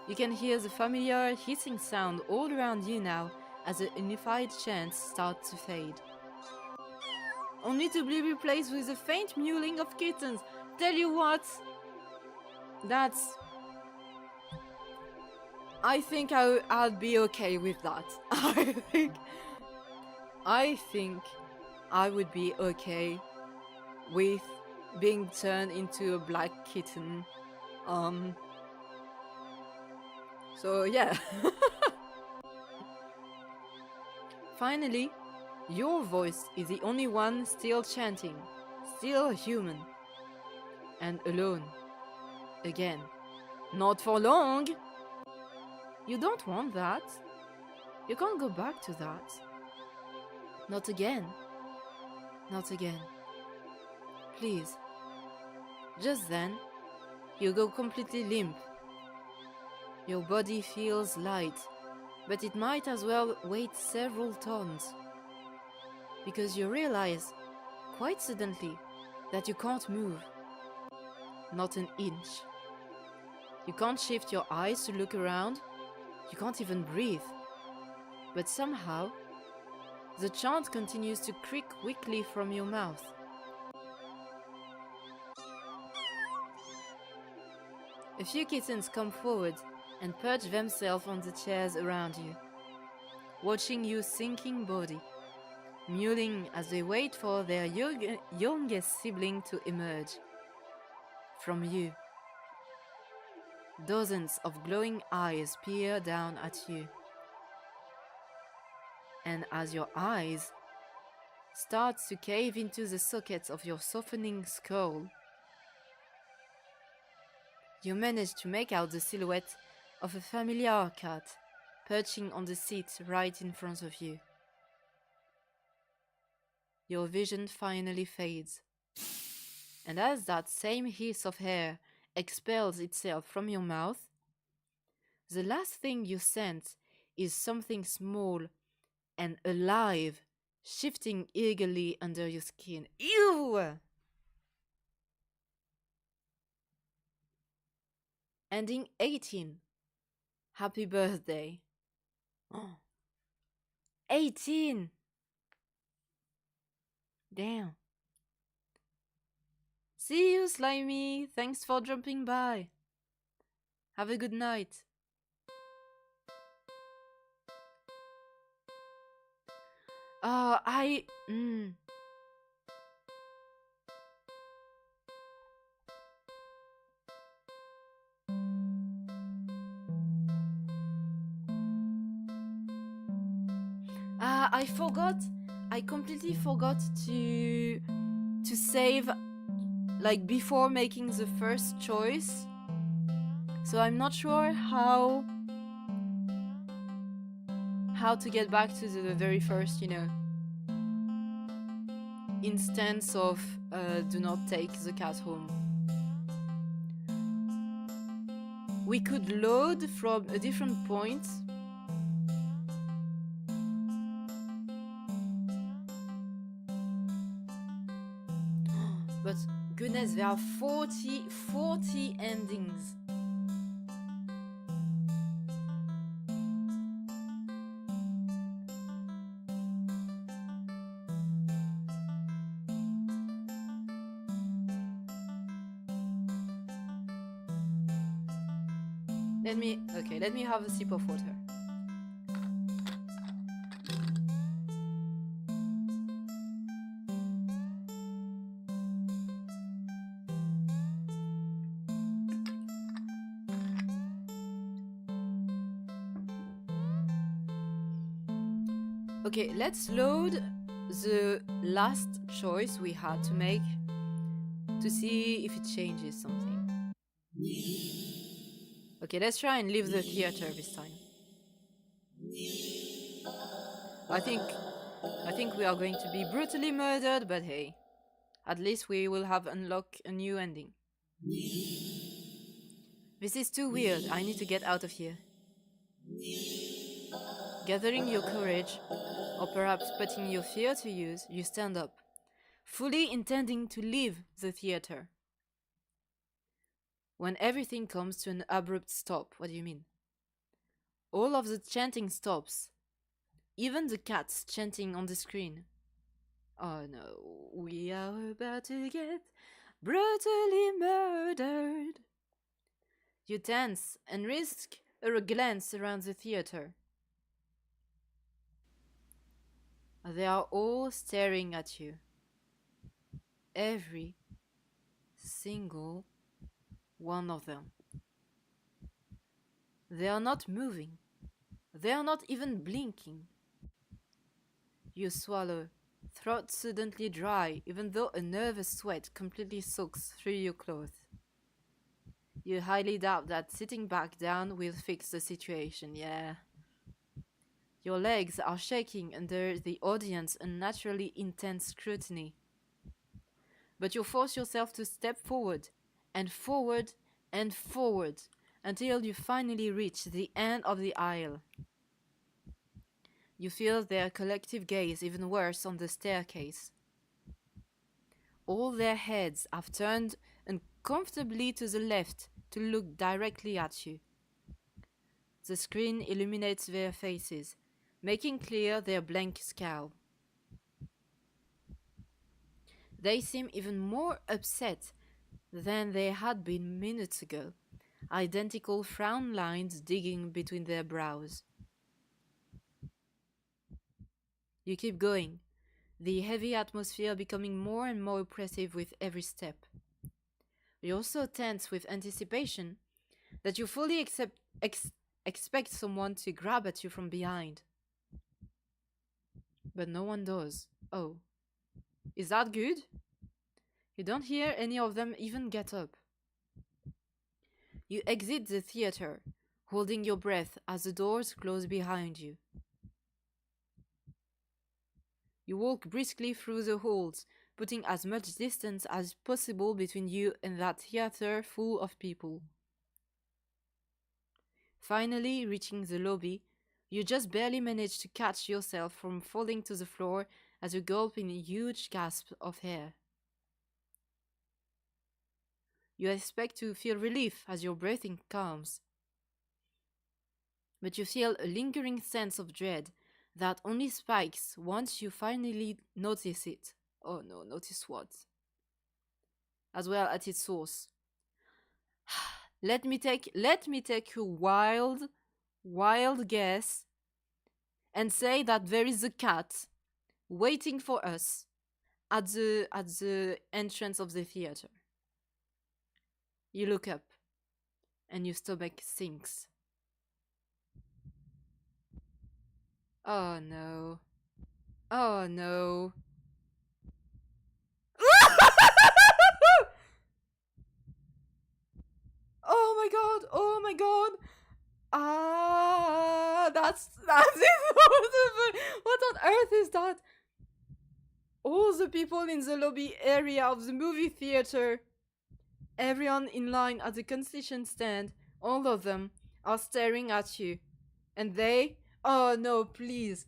You can hear the familiar hissing sound all around you now as the unified chants start to fade, only to be replaced with a faint mewling of kittens. Tell you what, I think I'll be okay with that. I think I would be okay with being turned into a black kitten. So yeah. Finally, your voice is the only one still chanting, still human, and alone. Again. Not for long! You don't want that. You can't go back to that. Not again. Not again. Please. Just then, you go completely limp. Your body feels light, but it might as well weigh several tons. Because you realize, quite suddenly, that you can't move. Not an inch. You can't shift your eyes to look around. You can't even breathe. But somehow, the chant continues to creak weakly from your mouth. A few kittens come forward and perch themselves on the chairs around you, watching your sinking body, mewling as they wait for their youngest sibling to emerge. From you, dozens of glowing eyes peer down at you. And as your eyes start to cave into the sockets of your softening skull, you manage to make out the silhouette of a familiar cat perching on the seat right in front of you. Your vision finally fades, and as that same hiss of hair expels itself from your mouth, the last thing you sense is something small and alive shifting eagerly under your skin. Ew! Ending 18. Happy birthday. 18! Damn. See you, Slimy. Thanks for dropping by. Have a good night. I forgot. I completely forgot to save, like, before making the first choice. So I'm not sure how to get back to the very first, instance of do not take the cat home. We could load from a different point. But goodness, there are 40 endings. Let me have a sip of water. Okay, let's load the last choice we had to make to see if it changes something. Okay, let's try and leave the theater this time. I think we are going to be brutally murdered, but hey, at least we will have unlocked a new ending. This is too weird. I need to get out of here. Gathering your courage, or perhaps putting your fear to use, you stand up, fully intending to leave the theater. When everything comes to an abrupt stop, what do you mean? All of the chanting stops, even the cats chanting on the screen. Oh no, we are about to get brutally murdered. You tense and risk a glance around the theater. They are all staring at you. Every single one of them. They are not moving. They are not even blinking. You swallow, throat suddenly dry, even though a nervous sweat completely soaks through your clothes. You highly doubt that sitting back down will fix the situation, yeah. Your legs are shaking under the audience's unnaturally intense scrutiny. But you force yourself to step forward, and forward, and forward, until you finally reach the end of the aisle. You feel their collective gaze even worse on the staircase. All their heads have turned uncomfortably to the left to look directly at you. The screen illuminates their faces, making clear their blank scowl. They seem even more upset than they had been minutes ago, identical frown lines digging between their brows. You keep going, the heavy atmosphere becoming more and more oppressive with every step. You're so tense with anticipation that you fully expect someone to grab at you from behind. But no one does. Oh. Is that good? You don't hear any of them even get up. You exit the theater, holding your breath as the doors close behind you. You walk briskly through the halls, putting as much distance as possible between you and that theater full of people. Finally, reaching the lobby, you just barely manage to catch yourself from falling to the floor as you gulp in a huge gasp of air. You expect to feel relief as your breathing calms, but you feel a lingering sense of dread that only spikes once you finally notice it. Oh no, notice what? As well at its source. Let me take a wild guess and say that there is a cat waiting for us at the entrance of the theater. You look up and your stomach sinks. Oh no. Oh no. Oh my god. Oh my god. That's it. What on earth is that? All the people in the lobby area of the movie theater, everyone in line at the concession stand, all of them are staring at you. And they, oh no, please.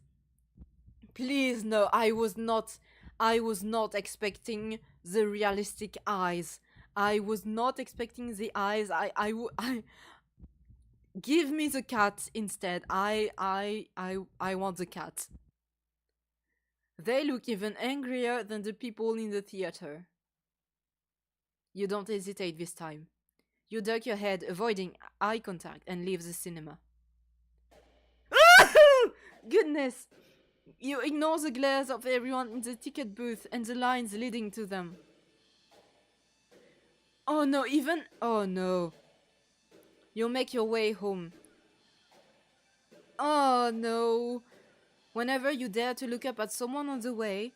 Please no, I was not expecting the realistic eyes. I was not expecting the eyes. I give me the cat instead. I want the cat. They look even angrier than the people in the theater. You don't hesitate this time. You duck your head, avoiding eye contact, and leave the cinema. Goodness! You ignore the glares of everyone in the ticket booth and the lines leading to them. Oh no, Oh no. You make your way home. Oh no. Whenever you dare to look up at someone on the way,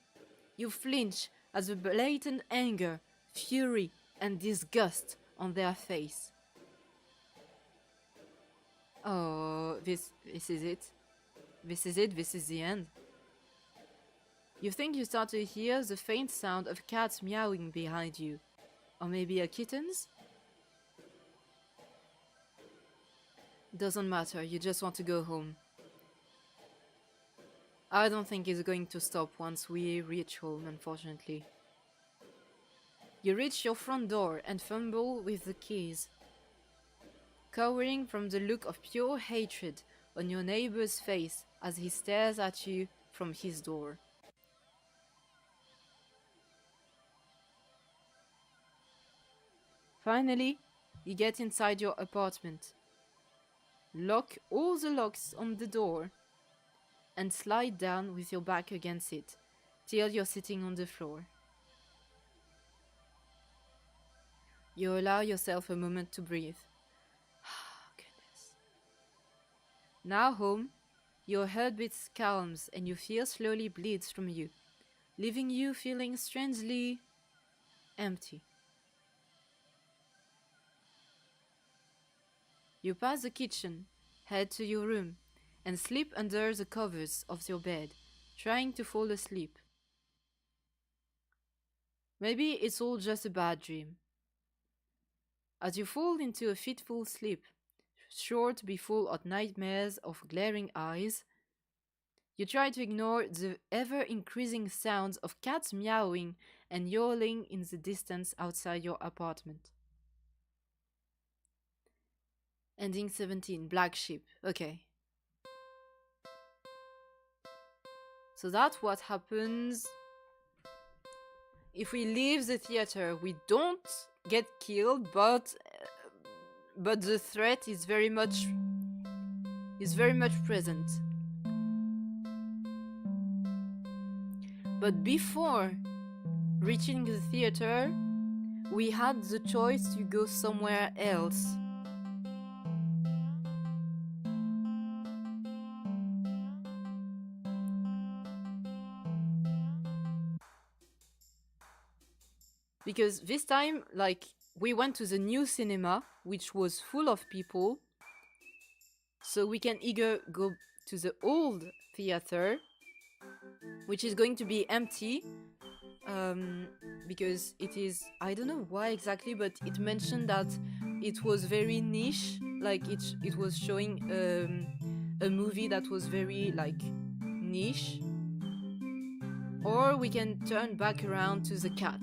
you flinch at the blatant anger, fury, and disgust on their face. Oh, this is it. This is it, this is the end. You think you start to hear the faint sound of cats meowing behind you. Or maybe a kitten's? Doesn't matter, you just want to go home. I don't think it's going to stop once we reach home, unfortunately. You reach your front door and fumble with the keys. Cowering from the look of pure hatred on your neighbor's face as he stares at you from his door. Finally, you get inside your apartment. Lock all the locks on the door and slide down with your back against it till you're sitting on the floor. You allow yourself a moment to breathe. Goodness. Now home, your heartbeat calms and your fear slowly bleeds from you, leaving you feeling strangely empty. You pass the kitchen, head to your room, and sleep under the covers of your bed, trying to fall asleep. Maybe it's all just a bad dream. As you fall into a fitful sleep, sure to be full of nightmares of glaring eyes, you try to ignore the ever-increasing sounds of cats meowing and yowling in the distance outside your apartment. Ending 17, Black Sheep. Okay. So that's what happens if we leave the theater. We don't get killed, but the threat is very much present. But before reaching the theater, we had the choice to go somewhere else. Because this time, we went to the new cinema, which was full of people. So we can either go to the old theater, which is going to be empty, because it is, I don't know why exactly, but it mentioned that it was very niche, it was showing a movie that was very niche. Or we can turn back around to the cat.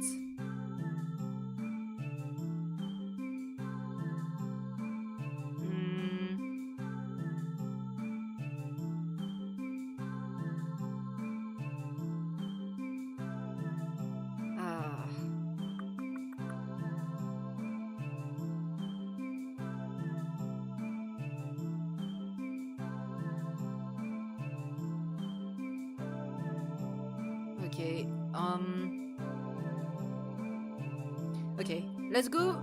Okay, let's go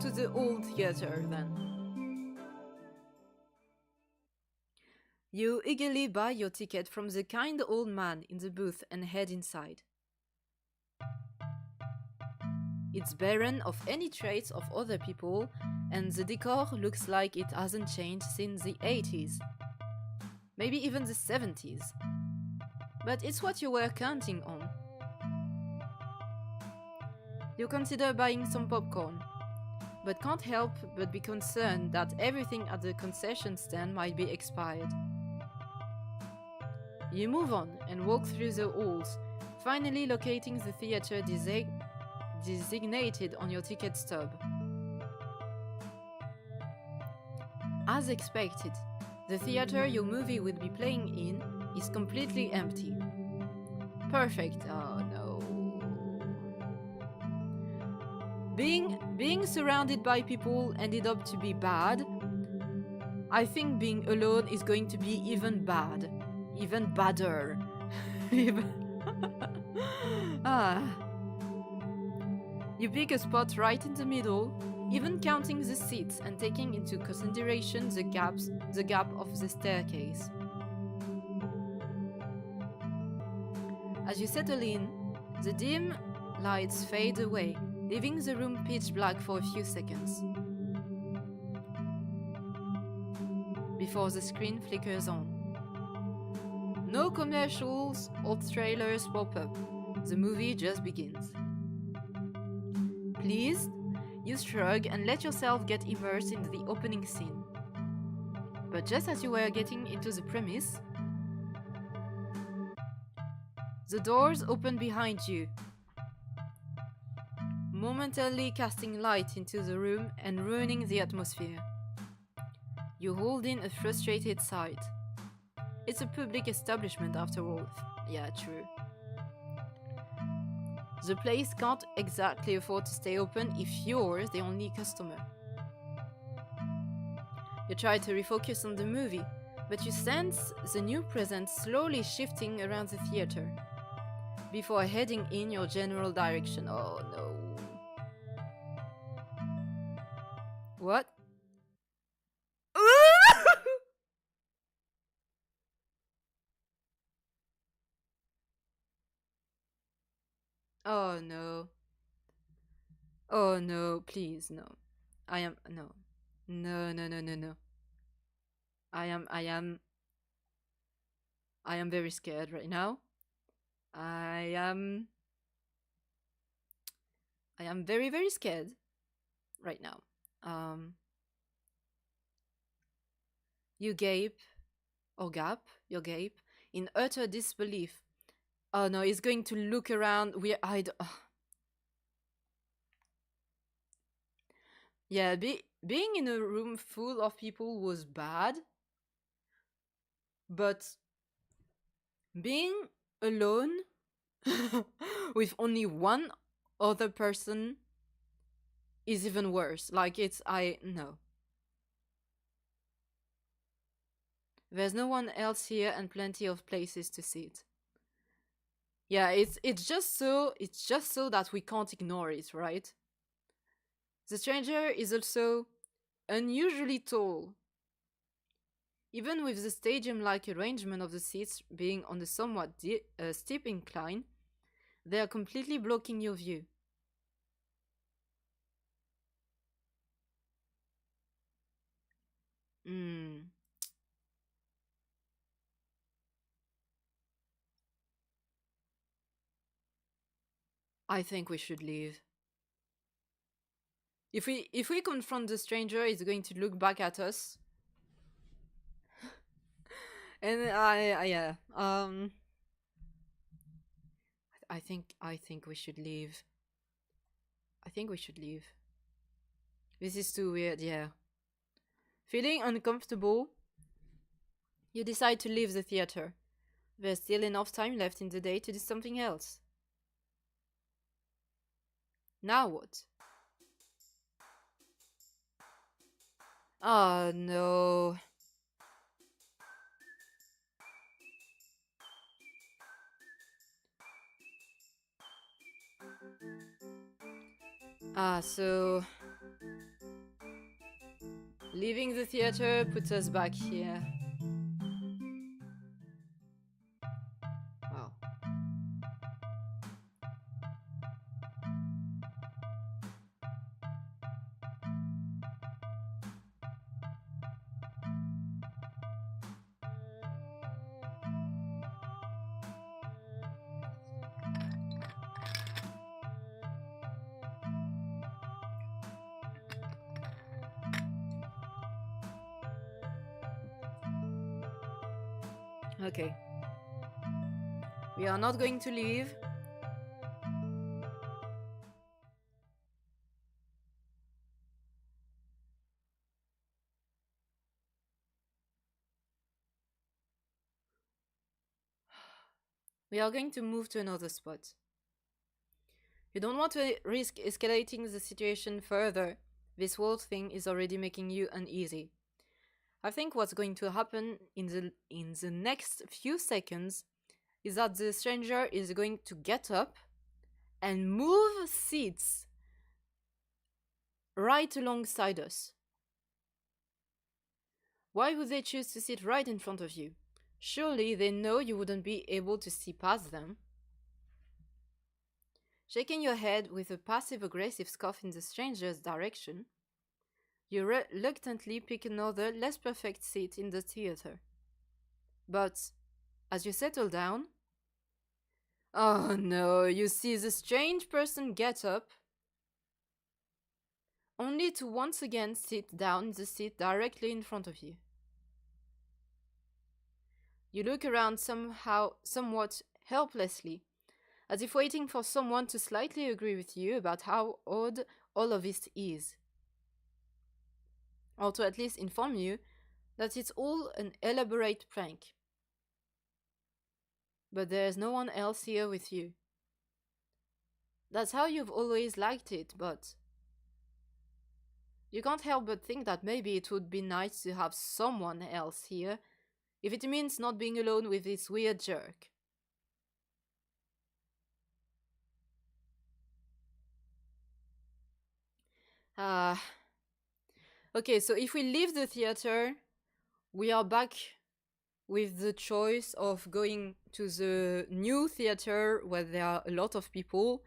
to the old theater then. You eagerly buy your ticket from the kind old man in the booth and head inside. It's barren of any trace of other people, and the decor looks like it hasn't changed since the 80s. Maybe even the 70s. But it's what you were counting on. You consider buying some popcorn, but can't help but be concerned that everything at the concession stand might be expired. You move on and walk through the halls, finally locating the theater designated on your ticket stub. As expected, the theater your movie will be playing in is completely empty. Perfect, oh no. Being surrounded by people ended up to be bad. I think being alone is going to be even bad. Even badder. Even ah. You pick a spot right in the middle, even counting the seats and taking into consideration the gap of the staircase. As you settle in, the dim lights fade away, leaving the room pitch black for a few seconds. Before the screen flickers on. No commercials or trailers pop up. The movie just begins. Pleased, you shrug and let yourself get immersed in the opening scene. But just as you were getting into the premise, the doors open behind you, momentarily casting light into the room and ruining the atmosphere. You hold in a frustrated sigh. It's a public establishment after all. Yeah, true. The place can't exactly afford to stay open if you're the only customer. You try to refocus on the movie, but you sense the new presence slowly shifting around the theater before heading in your general direction. Oh no. What? Oh no. Oh no, please, no. I am no. No, no, no, no, no. I am I am I am very scared right now. I am I am very very scared right now. Um you gape or gap, you gape in utter disbelief. Oh no, he's going to look around. Yeah, being in a room full of people was bad, but being alone with only one other person is even worse. Like I no. There's no one else here and plenty of places to sit. Yeah, it's just so that we can't ignore it, right? The stranger is also unusually tall. Even with the stadium-like arrangement of the seats being on a somewhat steep incline, they are completely blocking your view. Hmm. I think we should leave. If we confront the stranger, he's going to look back at us. And I yeah. I think we should leave. I think we should leave. This is too weird, yeah. Feeling uncomfortable, you decide to leave the theater. There's still enough time left in the day to do something else. Now what? Oh no. So leaving the theater puts us back here. Wow. Okay. We are not going to leave. We are going to move to another spot. You don't want to risk escalating the situation further. This whole thing is already making you uneasy. I think what's going to happen in the next few seconds is that the stranger is going to get up and move seats right alongside us. Why would they choose to sit right in front of you? Surely they know you wouldn't be able to see past them. Shaking your head with a passive-aggressive scuff in the stranger's direction, you reluctantly pick another, less perfect seat in the theater. But, as you settle down, oh no, you see the strange person get up, only to once again sit down in the seat directly in front of you. You look around somewhat helplessly, as if waiting for someone to slightly agree with you about how odd all of this is. Or to at least inform you that it's all an elaborate prank. But there's no one else here with you. That's how you've always liked it, but you can't help but think that maybe it would be nice to have someone else here, if it means not being alone with this weird jerk. Okay, so if we leave the theater, we are back with the choice of going to the new theater where there are a lot of people,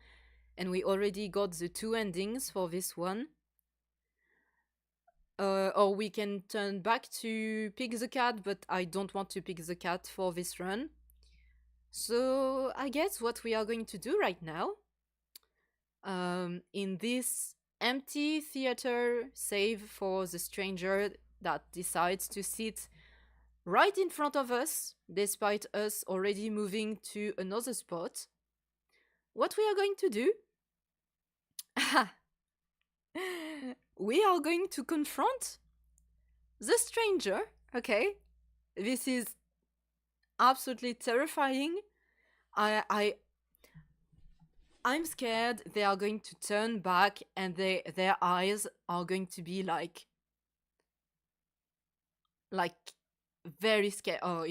and we already got the two endings for this one. Or we can turn back to pick the cat, but I don't want to pick the cat for this run. So I guess what we are going to do right now, in this empty theater, save for the stranger that decides to sit right in front of us, despite us already moving to another spot, what we are going to do, we are going to confront the stranger, okay? This is absolutely terrifying. I'm scared they are going to turn back and their eyes are going to be like very scary. Oh,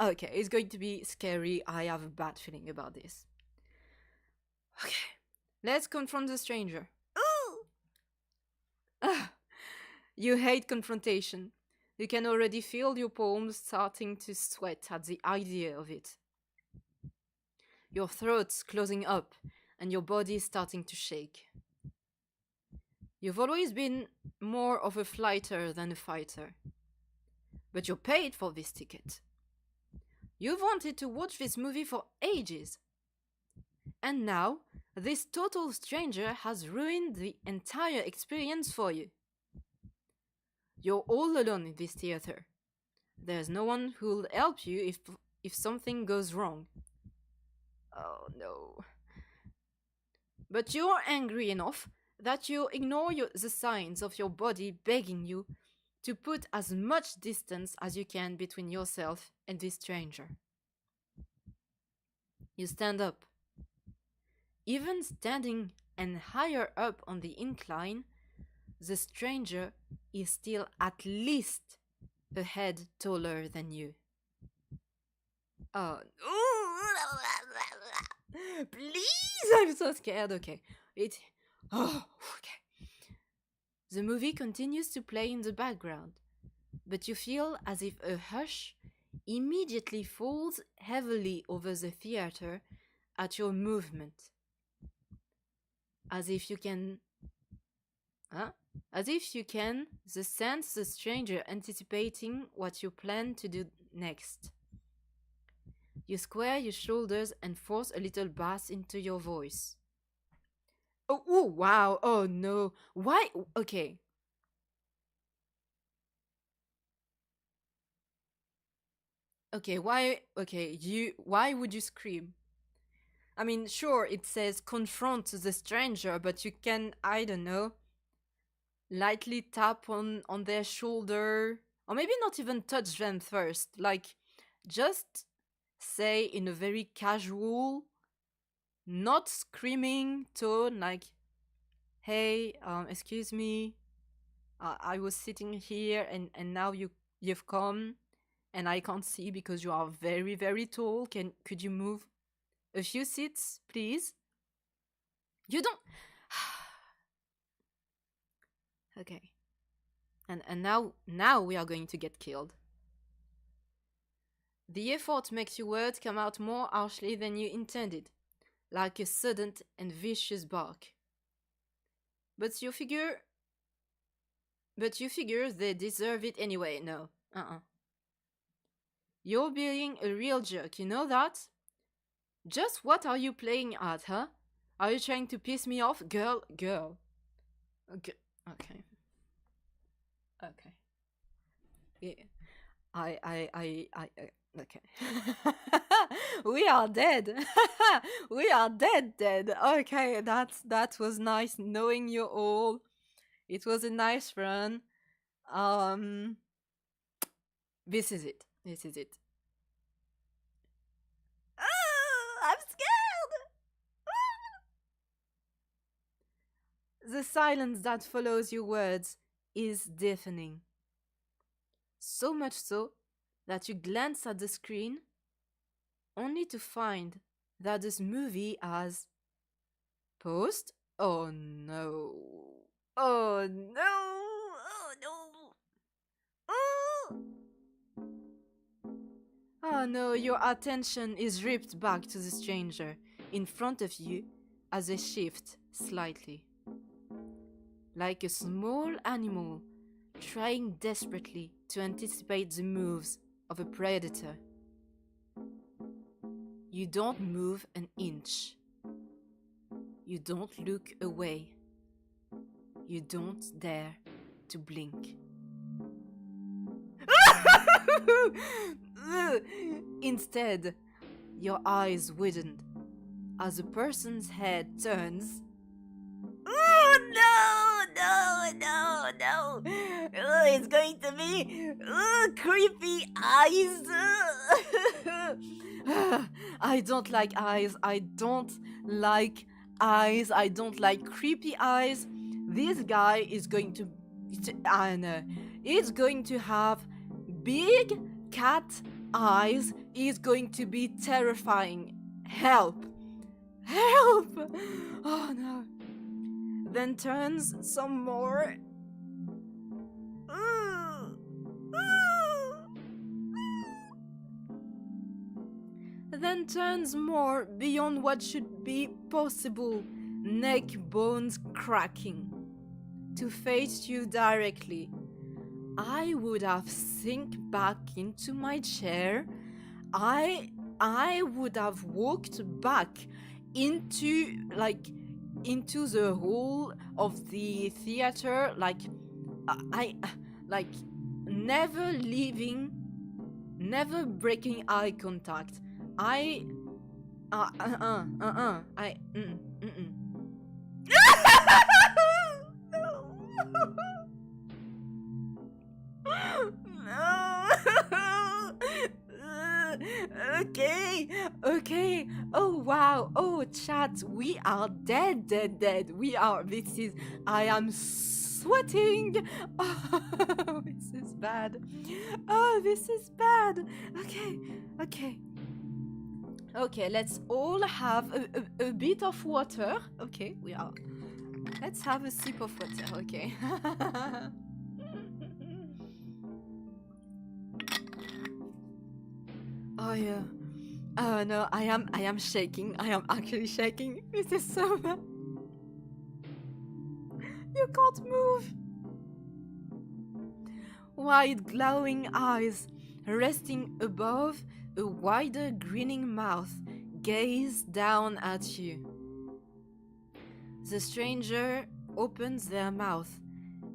okay, it's going to be scary. I have a bad feeling about this. Okay, let's confront the stranger. You hate confrontation. You can already feel your palms starting to sweat at the idea of it. Your throat's closing up and your body starting to shake. You've always been more of a flighter than a fighter. But you paid for this ticket. You've wanted to watch this movie for ages. And now, this total stranger has ruined the entire experience for you. You're all alone in this theater. There's no one who'll help you if something goes wrong. Oh no. But you're angry enough that you ignore the signs of your body begging you to put as much distance as you can between yourself and this stranger. You stand up. Even standing and higher up on the incline, the stranger is still at least a head taller than you. Oh, please! I'm so scared. Okay. Okay. The movie continues to play in the background, but you feel as if a hush immediately falls heavily over the theater at your movement. As if you can sense the stranger anticipating what you plan to do next. You square your shoulders and force a little bass into your voice. Oh, wow, oh no. Why? Okay. Okay, why would you scream? I mean, sure, it says confront the stranger, but you can, I don't know, lightly tap on their shoulder, or maybe not even touch them first, like just say in a very casual not screaming tone like, hey, excuse me, I was sitting here and now you've come and I can't see because you are very, very tall. Could you move a few seats, please? You don't. Okay. And now we are going to get killed. The effort makes your words come out more harshly than you intended, like a sudden and vicious bark. But you figure they deserve it anyway. No. You're being a real jerk, you know that? Just what are you playing at, huh? Are you trying to piss me off? Girl. Okay. Okay. Yeah. Okay. We are dead. We are dead. Okay, that was nice knowing you all. It was a nice run. This is it. I'm scared. The silence that follows your words is deafening. So much so that you glance at the screen only to find that this movie has paused. Oh no. Oh no. Oh no. Oh. Oh no, your attention is ripped back to the stranger in front of you as they shift slightly. Like a small animal trying desperately to anticipate the moves of a predator. You don't move an inch. You don't look away. You don't dare to blink. Instead, your eyes widen as the person's head turns. Oh no! It's going to be creepy eyes. I don't like eyes. I don't like creepy eyes. This guy is going to, he's going to have big cat eyes. He's going to be terrifying. Help! Oh no. Then turns some more. Then turns more beyond what should be possible, neck bones cracking, to face you directly. I would have sink back into my chair. I would have walked back into the hall of the theater, never leaving, never breaking eye contact. Okay. Oh wow. Oh chat, we are dead. We are. I am sweating. Oh, this is bad. Okay, let's all have a bit of water. Okay, we are. Let's have a sip of water. Okay. Oh yeah. Oh no, I am shaking. I am actually shaking. This is so bad. You can't move. Wide glowing eyes resting above a wider grinning mouth gaze down at you. The stranger opens their mouth,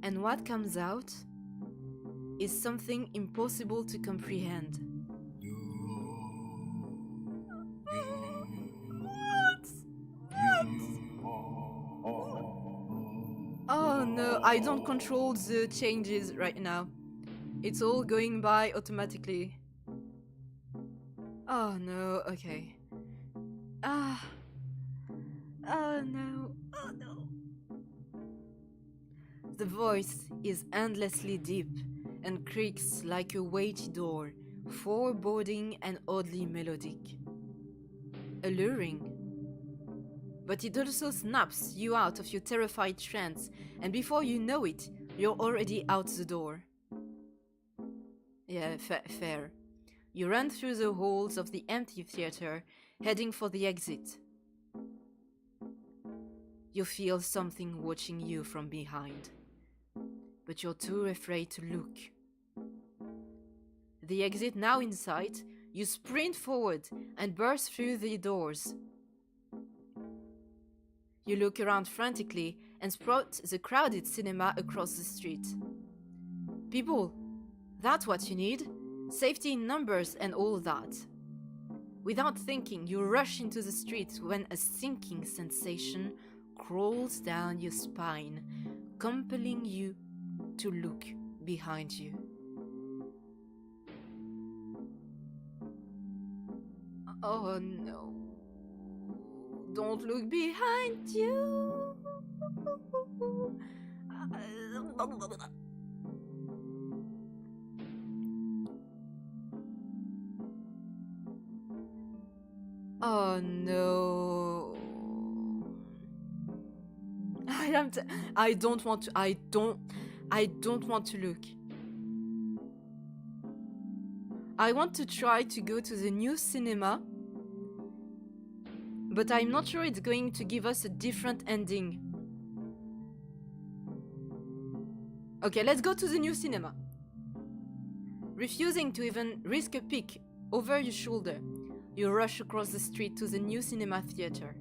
and what comes out is something impossible to comprehend. Oh no, I don't control the changes right now. It's all going by automatically. Oh no, okay. Oh no, oh no. The voice is endlessly deep and creaks like a weighty door, foreboding and oddly melodic. Alluring. But it also snaps you out of your terrified trance, and before you know it, you're already out the door. Yeah, fair. You run through the halls of the empty theater, heading for the exit. You feel something watching you from behind, but you're too afraid to look. The exit now in sight, you sprint forward and burst through the doors. You look around frantically and spot the crowded cinema across the street. People, that's what you need. Safety in numbers and all that. Without thinking, you rush into the street when a sinking sensation crawls down your spine, compelling you to look behind you. Oh no. Don't look behind you. Oh no. I don't want to look. I want to try to go to the new cinema, but I'm not sure it's going to give us a different ending. Okay, let's go to the new cinema. Refusing to even risk a peek over your shoulder, you rush across the street to the new cinema theater.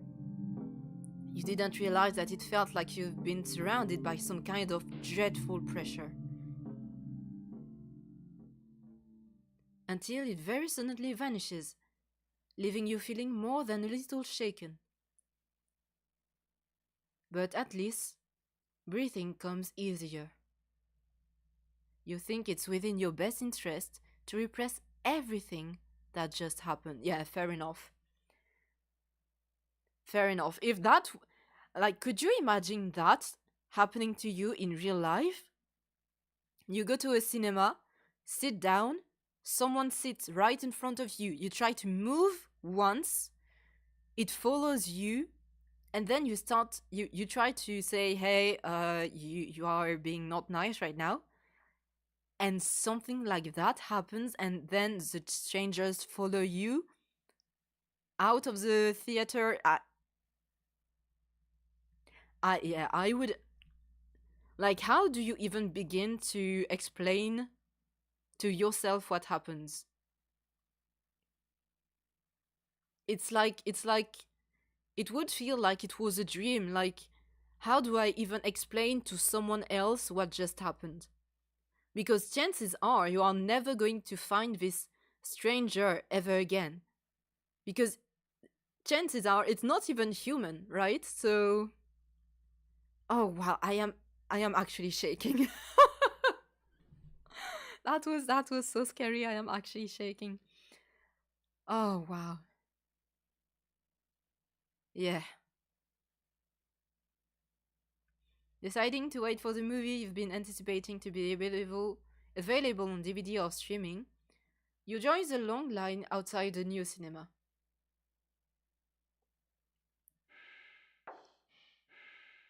You didn't realize that it felt like you've been surrounded by some kind of dreadful pressure. Until it very suddenly vanishes, leaving you feeling more than a little shaken. But at least, breathing comes easier. You think it's within your best interest to repress everything that just happened. Yeah, fair enough. Fair enough. If that, could you imagine that happening to you in real life? You go to a cinema, sit down, someone sits right in front of you. You try to move once, it follows you, and then you try to say, hey, you are being not nice right now. And something like that happens, and then the strangers follow you out of the theater. I would... how do you even begin to explain to yourself what happens? It's like it would feel like it was a dream. How do I even explain to someone else what just happened? Because chances are you are never going to find this stranger ever again. Because chances are it's not even human, right? So... Oh wow, I am actually shaking. That was so scary. I am actually shaking. Oh wow. Yeah. Deciding to wait for the movie you've been anticipating to be available on DVD or streaming, you join the long line outside the new cinema.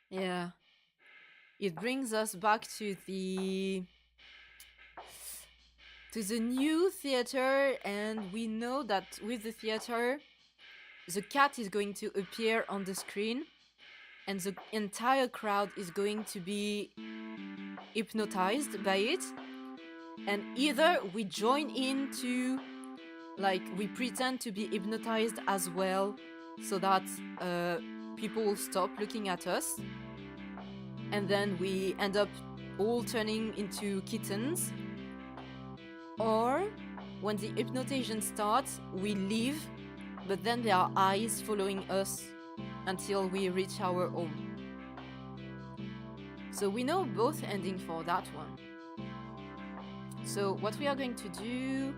Yeah. It brings us back to the new theater, and we know that with the theater, the cat is going to appear on the screen, and the entire crowd is going to be hypnotized by it. And either we join into, we pretend to be hypnotized as well, so that people will stop looking at us, and then we end up all turning into kittens. Or when the hypnotism starts, we leave, but then there are eyes following us until we reach our home. So we know both endings for that one. So what we are going to do...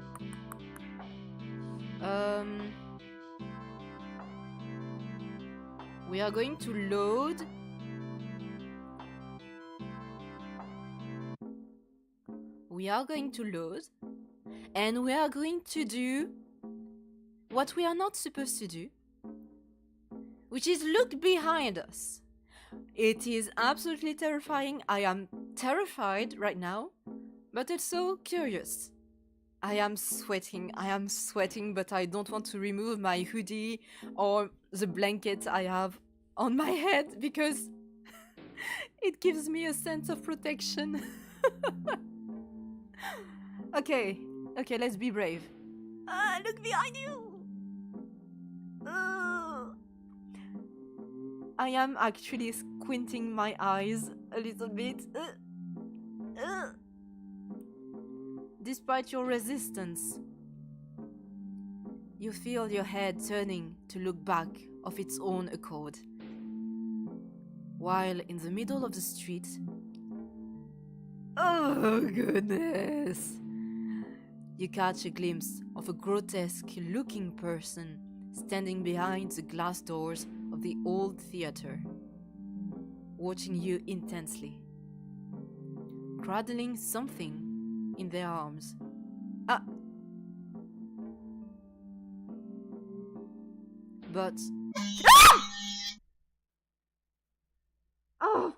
We are going to load. We are going to load. And we are going to do what we are not supposed to do, which is look behind us. It is absolutely terrifying. I am terrified right now, but also curious. I am sweating, but I don't want to remove my hoodie or the blanket I have on my head because it gives me a sense of protection. Okay, let's be brave. Look behind you! I am actually squinting my eyes a little bit. Despite your resistance, you feel your head turning to look back of its own accord. While in the middle of the street, oh goodness, you catch a glimpse of a grotesque-looking person standing behind the glass doors of the old theater, watching you intensely, cradling something in their arms. But oh!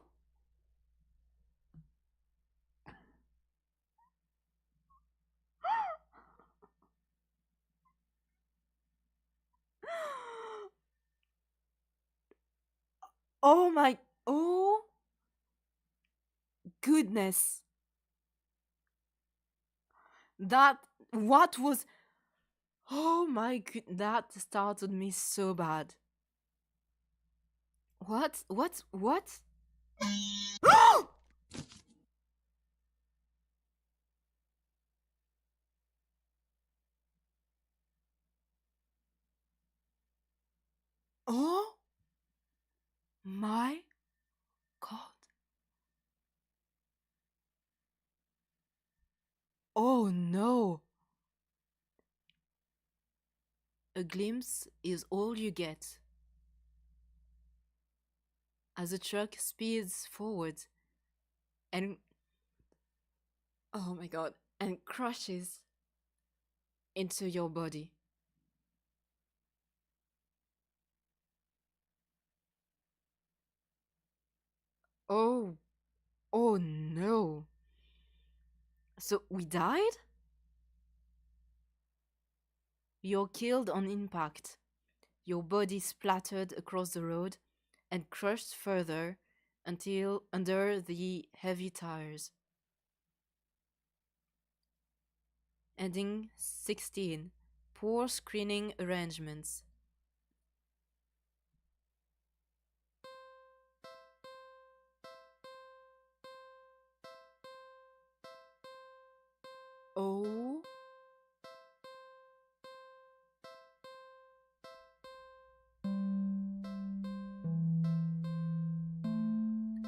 Oh goodness. Oh my god, that startled me so bad. What? Oh my god. Oh no. A glimpse is all you get. As the truck speeds forward and oh my god, and crashes into your body. Oh no. So we died? You're killed on impact. Your body splattered across the road and crushed further until under the heavy tires. Ending 16. Poor screening arrangements. Oh.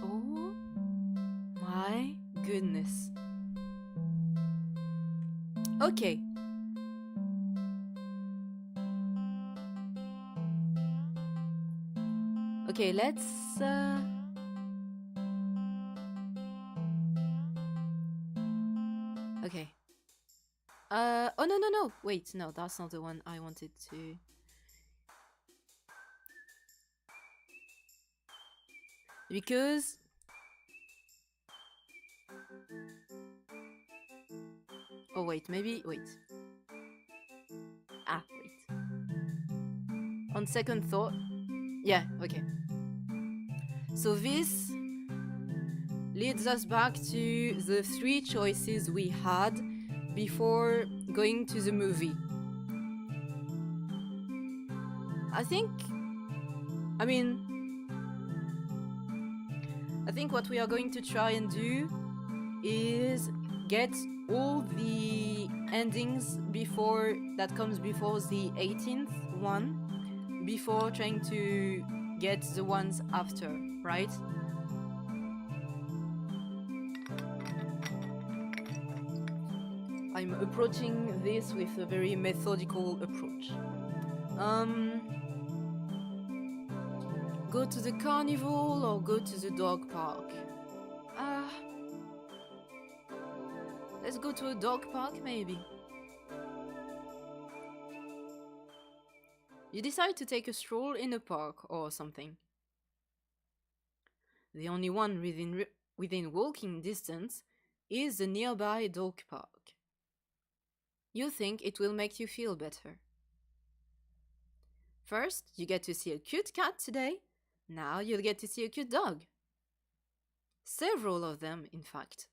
Oh my goodness. Okay. Okay, let's okay. Oh no. Wait, no, that's not the one I wanted to. Because oh wait, maybe wait. Wait. On second thought, yeah, okay. So this leads us back to the three choices we had before going to the movie. I think what we are going to try and do is get all the endings that comes before the 18th one before trying to get the ones after, right? I'm approaching this with a very methodical approach. go to the carnival or go to the dog park? Let's go to a dog park maybe. You decide to take a stroll in a park or something. The only one within walking distance is the nearby dog park. You think it will make you feel better. First, you get to see a cute cat today. Now you'll get to see a cute dog. Several of them, in fact.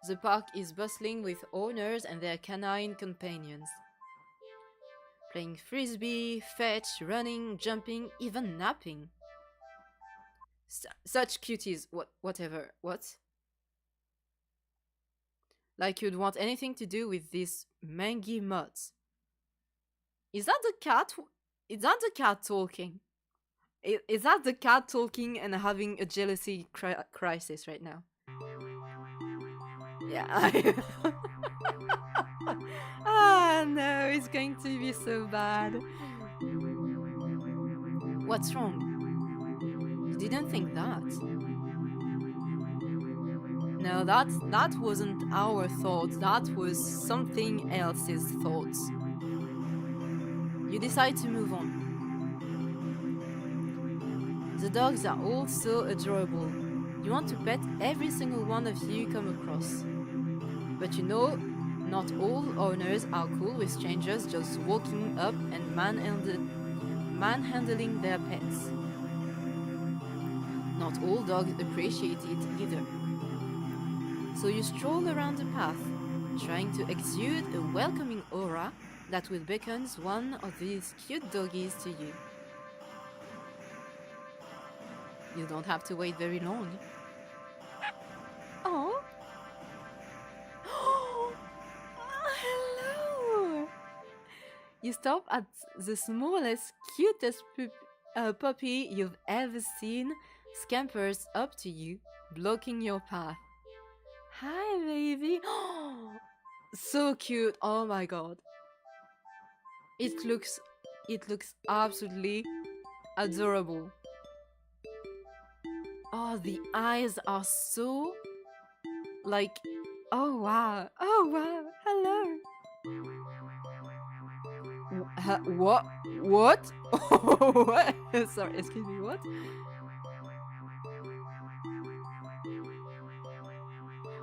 The park is bustling with owners and their canine companions. Playing frisbee, fetch, running, jumping, even napping. Such cuties, whatever, what? Like you'd want anything to do with these mangy mutts. Is that the cat? Is that the cat talking? Is that the cat talking and having a jealousy crisis right now? Yeah. Ah, no, it's going to be so bad. What's wrong? You didn't think that. No, that wasn't our thoughts. That was something else's thoughts. You decide to move on. The dogs are all so adorable. You want to pet every single one of you come across. But you know, not all owners are cool with strangers just walking up and manhandling their pets. Not all dogs appreciate it either. So you stroll around the path, trying to exude a welcoming aura that will beckon one of these cute doggies to you. You don't have to wait very long. Oh! Hello! You stop at the smallest, cutest puppy you've ever seen, scampers up to you, blocking your path. Hi, baby! So cute! Oh my god! It looks absolutely adorable. Oh, the eyes are so like, oh wow, hello. What? What? Sorry, excuse me, what?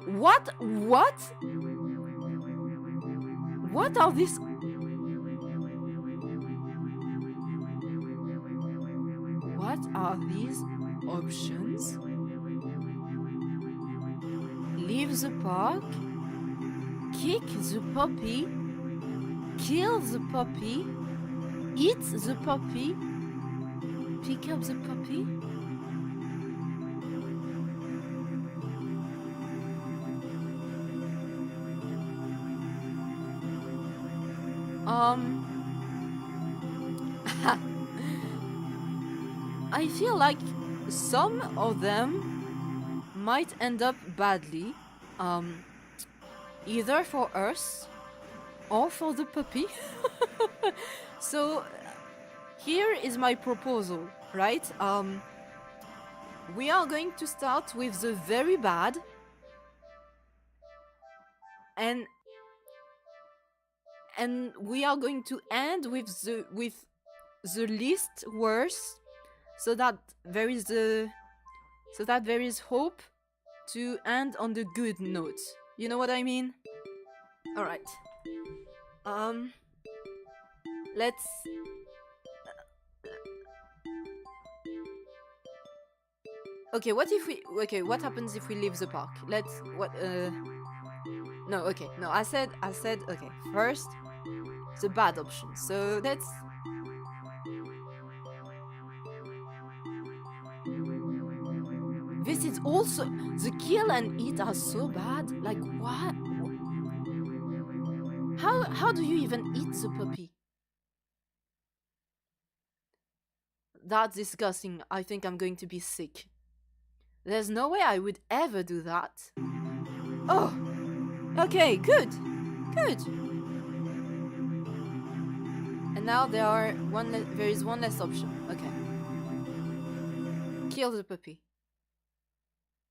What? What are these? What are these options? Leave the park, kick the puppy, kill the puppy, eat the puppy, pick up the puppy. I feel like some of them might end up badly, either for us or for the puppy. So here is my proposal, right? We are going to start with the very bad, and we are going to end with the least worst, so that there is hope to end on the good note. You know what I mean? All right. Let's. Okay, what happens if we leave the park? No, okay. No, I said okay. First, the bad option. So let's. This is also the kill and eat are so bad. Like what? How do you even eat the puppy? That's disgusting. I think I'm going to be sick. There's no way I would ever do that. Oh, okay, good. And now there is one less option. Okay. Kill the puppy.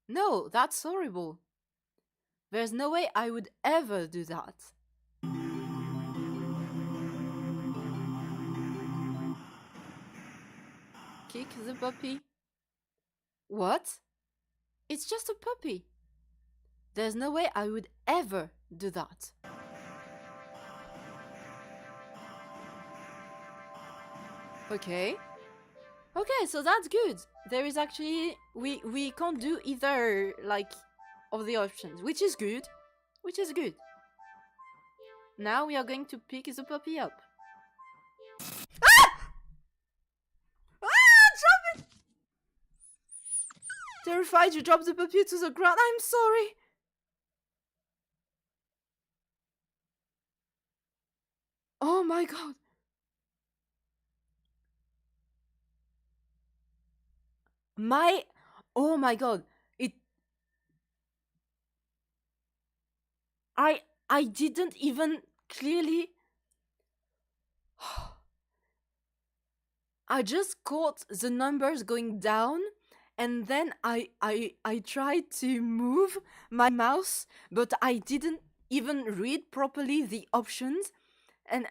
No, that's horrible. There's no way I would ever do that. Kick the puppy. What? It's just a puppy. There's no way I would ever do that. Okay. Okay, so that's good. There is actually... We can't do either, like, of the options, which is good. Which is good. Now we are going to pick the puppy up. Ah! Ah! Drop it! Terrified, you dropped the puppy to the ground. I'm sorry. Oh my god. Oh my god. I didn't even clearly... I just caught the numbers going down, and then I tried to move my mouse, but I didn't even read properly the options, and...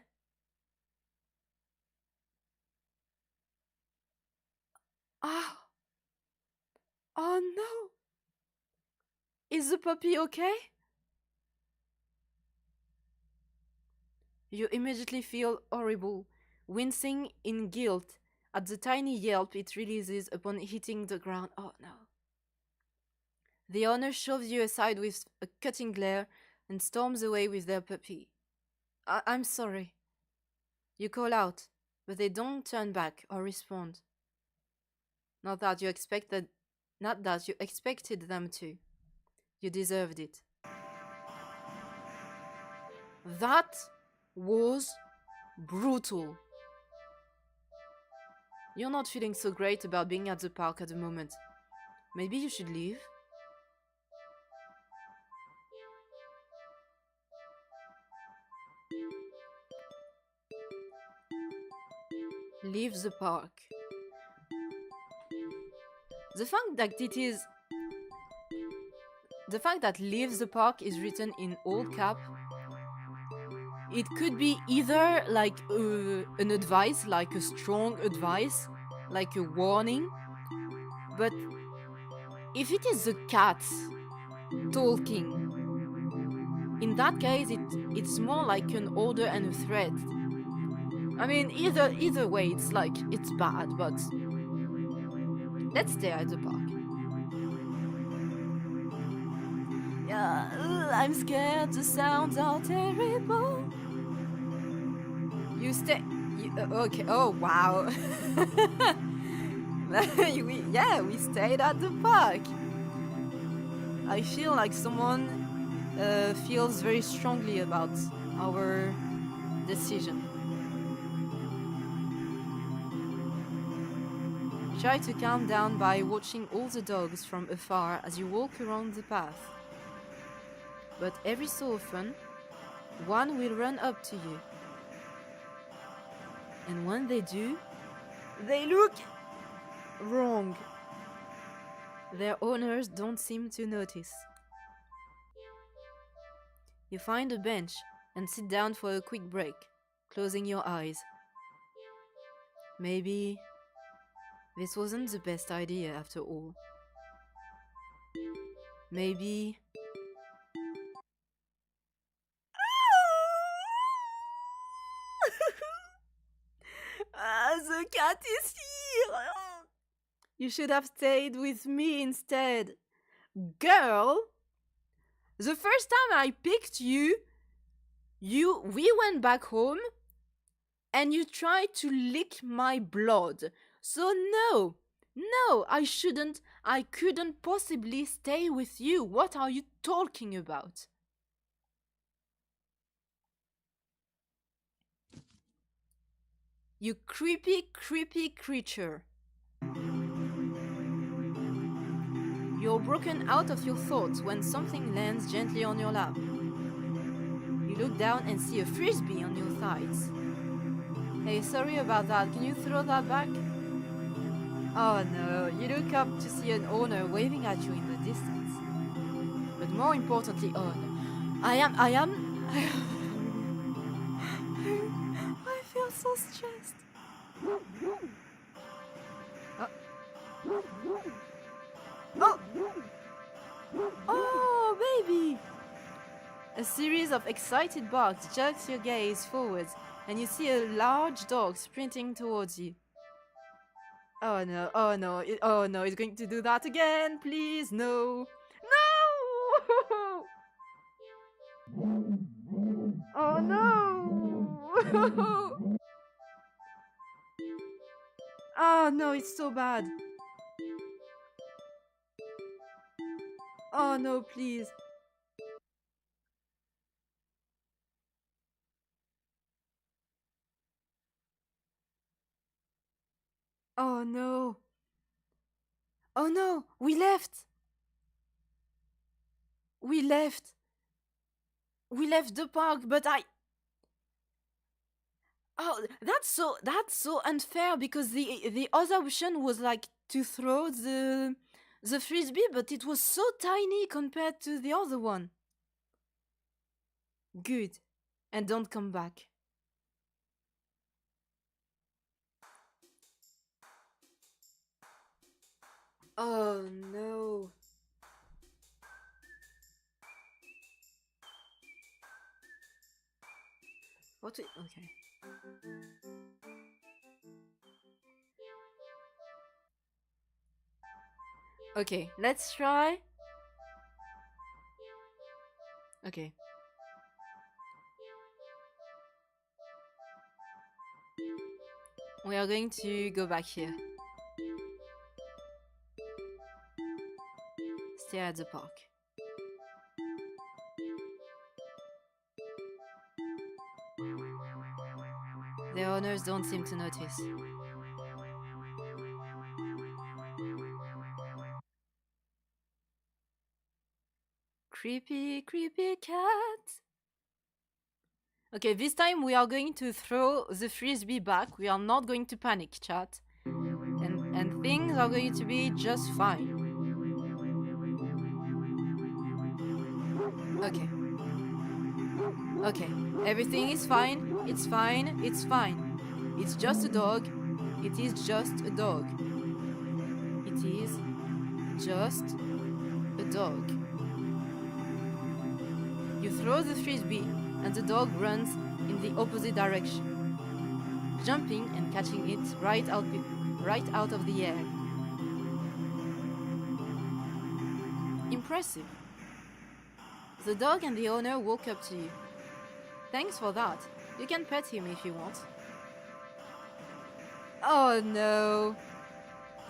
Oh no! Is the puppy okay? You immediately feel horrible, wincing in guilt at the tiny yelp it releases upon hitting the ground. Oh no. The owner shoves you aside with a cutting glare and storms away with their puppy. I'm sorry. You call out, but they don't turn back or respond. Not that you expected them to. You deserved it. That was brutal. You're not feeling so great about being at the park at the moment. Maybe you should leave? Leave the park. The fact that leave the park is written in all cap, it could be either like an advice, like a strong advice, like a warning, but if it is the cat talking, in that case it's more like an order and a threat. I mean, either way, it's like, it's bad, but let's stay at the park. Yeah, I'm scared, the sounds are terrible. You stay... okay, oh wow. we stayed at the park. I feel like someone feels very strongly about our decision. Try to calm down by watching all the dogs from afar as you walk around the path. But every so often, one will run up to you. And when they do, they look wrong. Their owners don't seem to notice. You find a bench and sit down for a quick break, closing your eyes. Maybe this wasn't the best idea after all. Maybe... the cat is here! You should have stayed with me instead. Girl! The first time I picked you, we went back home and you tried to lick my blood. So no, I couldn't possibly stay with you. What are you talking about? You creepy creature. You're broken out of your thoughts when something lands gently on your lap. You look down and see a frisbee on your thighs. Hey, sorry about that. Can you throw that back? Oh no, you look up to see an owner waving at you in the distance. But more importantly, oh no. I feel so stressed. Oh. Oh! Oh, baby! A series of excited barks jerks your gaze forwards, and you see a large dog sprinting towards you. Oh no, oh no, oh no, it's going to do that again, please, no. No! Oh no! Oh no, it's so bad. Oh no, please. Oh no. Oh no, we left. We left. We left the park, but I. Oh, that's so unfair because the other option was like to throw the frisbee, but it was so tiny compared to the other one. Good. And don't come back. Oh no. Okay. Okay, let's try. Okay. We are going to go back here. Stare at the park. The owners don't seem to notice. Creepy, creepy cat. Okay, this time we are going to throw the frisbee back. We are not going to panic, chat. And things are going to be just fine. Okay. Okay. Everything is fine. It's fine. It's fine. It's just a dog. It is just a dog. It is just a dog. You throw the frisbee and the dog runs in the opposite direction, jumping and catching it right out of the air. Impressive. The dog and the owner walk up to you. Thanks for that. You can pet him if you want. Oh no.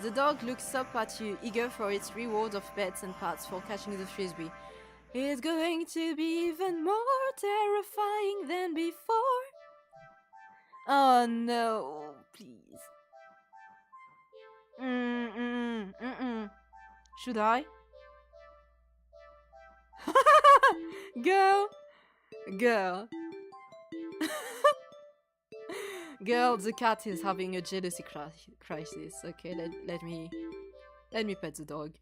The dog looks up at you, eager for its reward of pets and pats for catching the frisbee. It's going to be even more terrifying than before. Oh no, please. Should I? Girl! Girl! Girl, the cat is having a jealousy crisis. Okay, let me pet the dog.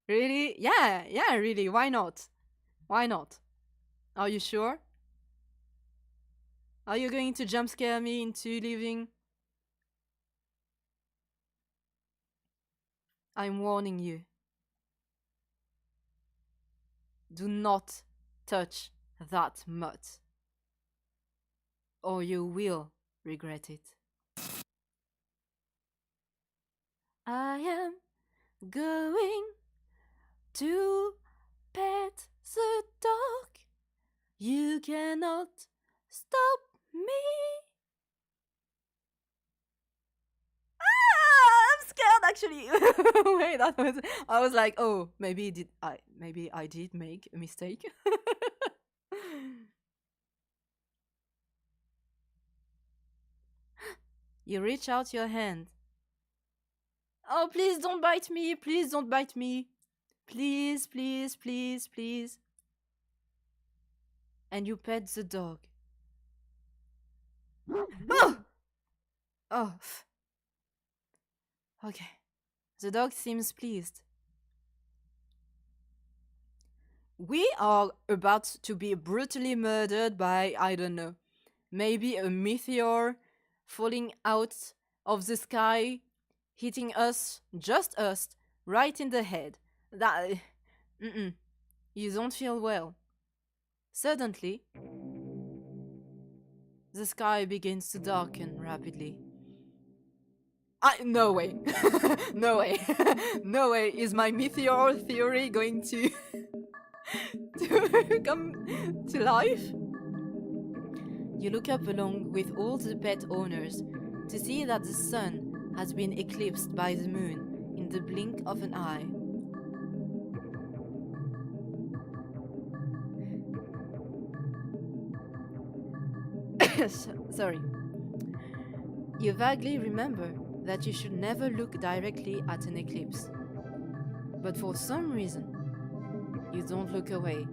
Really? Yeah, really. Why not? Why not? Are you sure? Are you going to jump scare me into leaving? I'm warning you. Do not touch that mutt, or you will regret it. I am going to pet the dog. You cannot stop me. I'm scared actually. Wait, I was like, oh, maybe I did make a mistake. You reach out your hand. Oh, please don't bite me. Please don't bite me. Please, please, please, please. and you pet the dog. Oh! Oh. Okay. The dog seems pleased. We are about to be brutally murdered by, I don't know, maybe a meteor falling out of the sky, hitting us, just us, right in the head. That. Mm-mm. You don't feel well. Suddenly, the sky begins to darken rapidly. No way. No way. No way. Is my meteor theory going to to come to life? You look up along with all the pet owners to see that the sun has been eclipsed by the moon in the blink of an eye. Sorry. You vaguely remember that you should never look directly at an eclipse. But for some reason, you don't look away.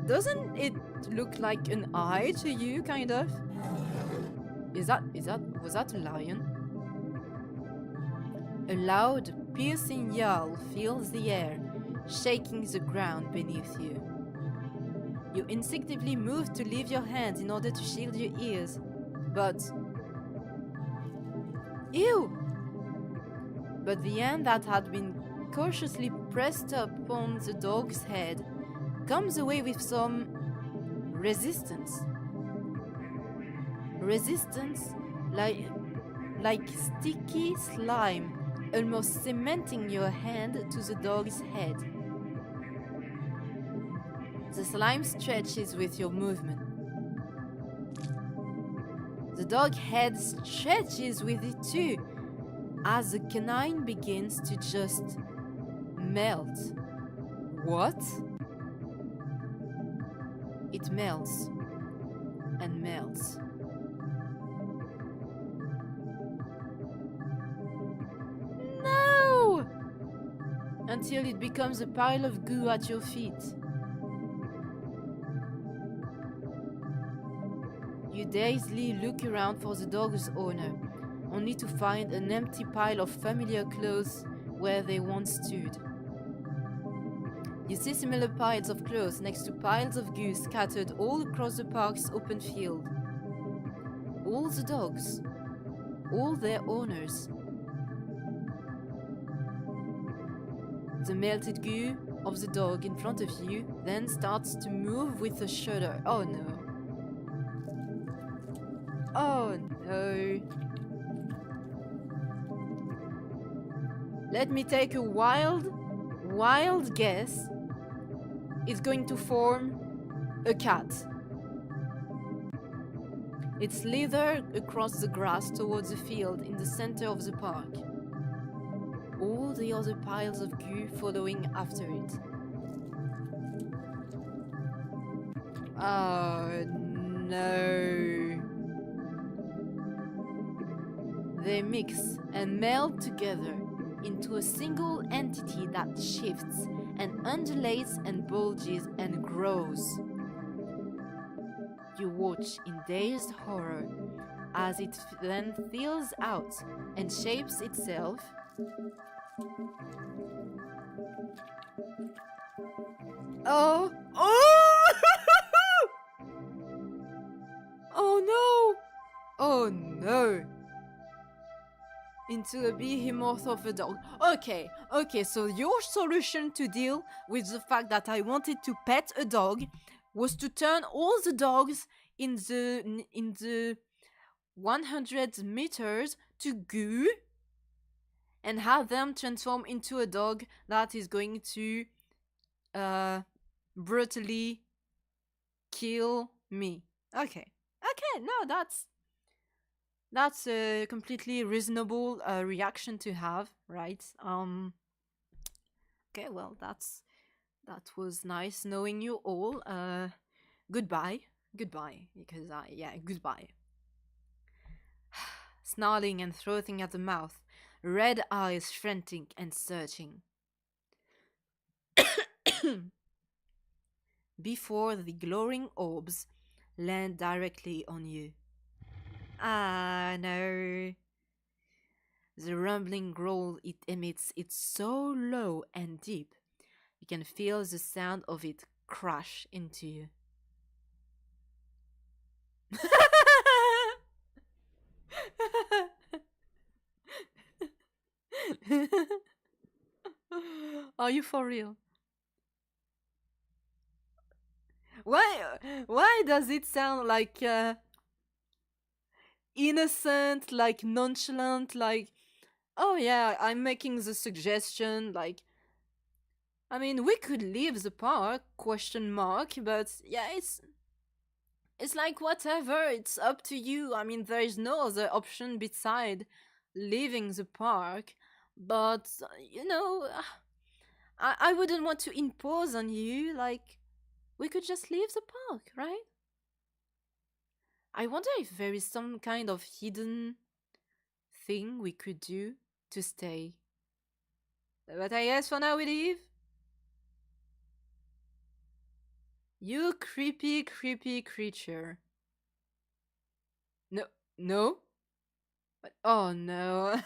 Doesn't it look like an eye to you, kind of? Was that a lion? A loud, piercing yell fills the air, shaking the ground beneath you. You instinctively move to leave your hand in order to shield your ears, but... Ew! But the hand that had been cautiously pressed upon the dog's head comes away with some resistance. Resistance like sticky slime, almost cementing your hand to the dog's head. The slime stretches with your movement. The dog head stretches with it too, as the canine begins to just melt. What? It melts and melts. No! Until it becomes a pile of goo at your feet. You dazedly look around for the dog's owner, only to find an empty pile of familiar clothes where they once stood. You see similar piles of clothes next to piles of goo scattered all across the park's open field. All the dogs, all their owners. The melted goo of the dog in front of you then starts to move with a shudder. Oh no. Oh no. Let me take a wild guess. It's going to form a cat. It slithered across the grass towards the field in the center of the park. All the other piles of goo following after it. Oh no. They mix and meld together into a single entity that shifts and undulates and bulges and grows. You watch in dazed horror as it then fills out and shapes itself. Oh! Oh no! Oh no! Into a behemoth of a dog. Okay, so your solution to deal with the fact that I wanted to pet a dog was to turn all the dogs in the 100 meters to goo and have them transform into a dog that is going to brutally kill me. Okay, no, that's a completely reasonable reaction to have, right? Okay, well, that was nice knowing you all. Goodbye, because goodbye. Snarling and frothing at the mouth, red eyes frantic and searching. before the glowing orbs land directly on you. Ah, no. The rumbling growl it emits is so low and deep, you can feel the sound of it crash into you. Are you for real? Why does it sound like innocent, like nonchalant, like, oh yeah, I'm making the suggestion, like, I mean, we could leave the park, question mark, but yeah, it's like whatever, it's up to you. I mean, there is no other option beside leaving the park, but I wouldn't want to impose on you, like, we could just leave the park, right? I wonder if there is some kind of hidden thing we could do to stay. But I guess for now we leave. You creepy, creepy creature. No, no? But, oh no.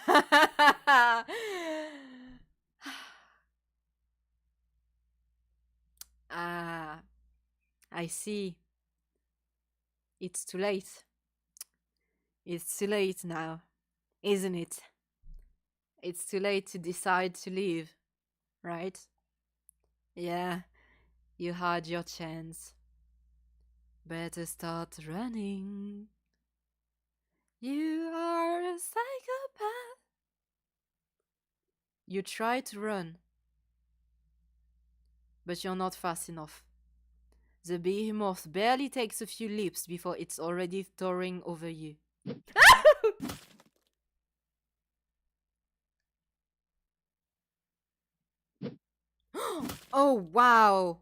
Ah, I see. It's too late. It's too late now, isn't it? It's too late to decide to leave, right? Yeah, you had your chance. Better start running. You are a psychopath. You try to run, but you're not fast enough. The behemoth barely takes a few leaps before it's already towering over you. Oh wow!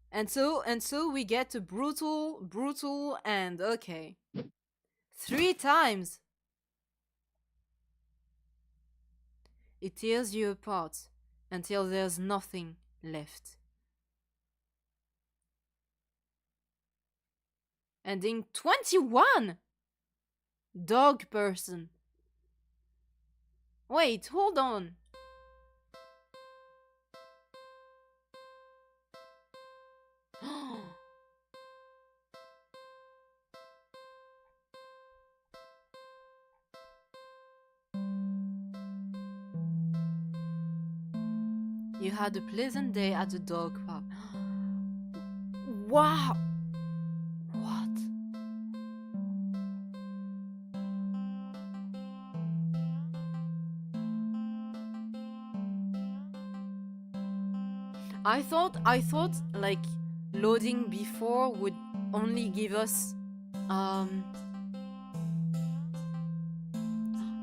And so we get a brutal end. Okay. 3 times! It tears you apart until there's nothing left. Ending 21! Dog person. Wait, hold on. You had a pleasant day at the dog park. Wow! What? I thought like loading before would only give us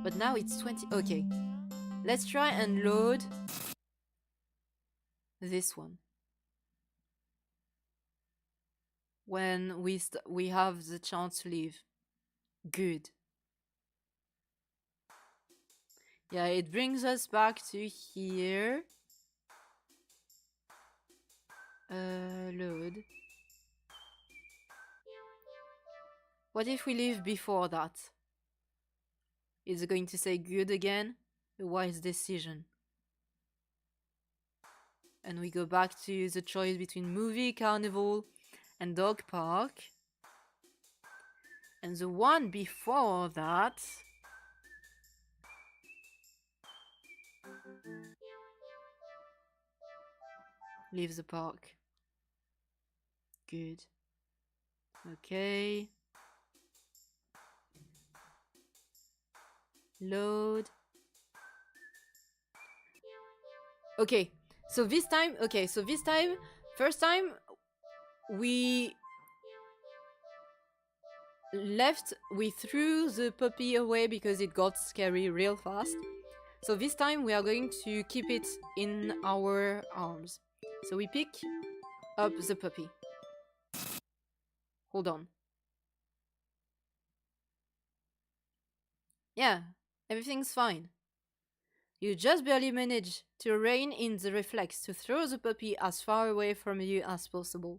but now it's 20. Okay. Let's try and load this one. When we have the chance to leave. Good. Yeah, it brings us back to here. Load. What if we leave before that? Is it going to say good again? A wise decision. And we go back to the choice between movie, carnival, and dog park. And the one before that... leave the park. Good. Okay. Load. Okay, so this time, first time, we threw the puppy away because it got scary real fast. So this time we are going to keep it in our arms. So we pick up the puppy. Hold on. Yeah, everything's fine. You just barely manage to rein in the reflex to throw the puppy as far away from you as possible.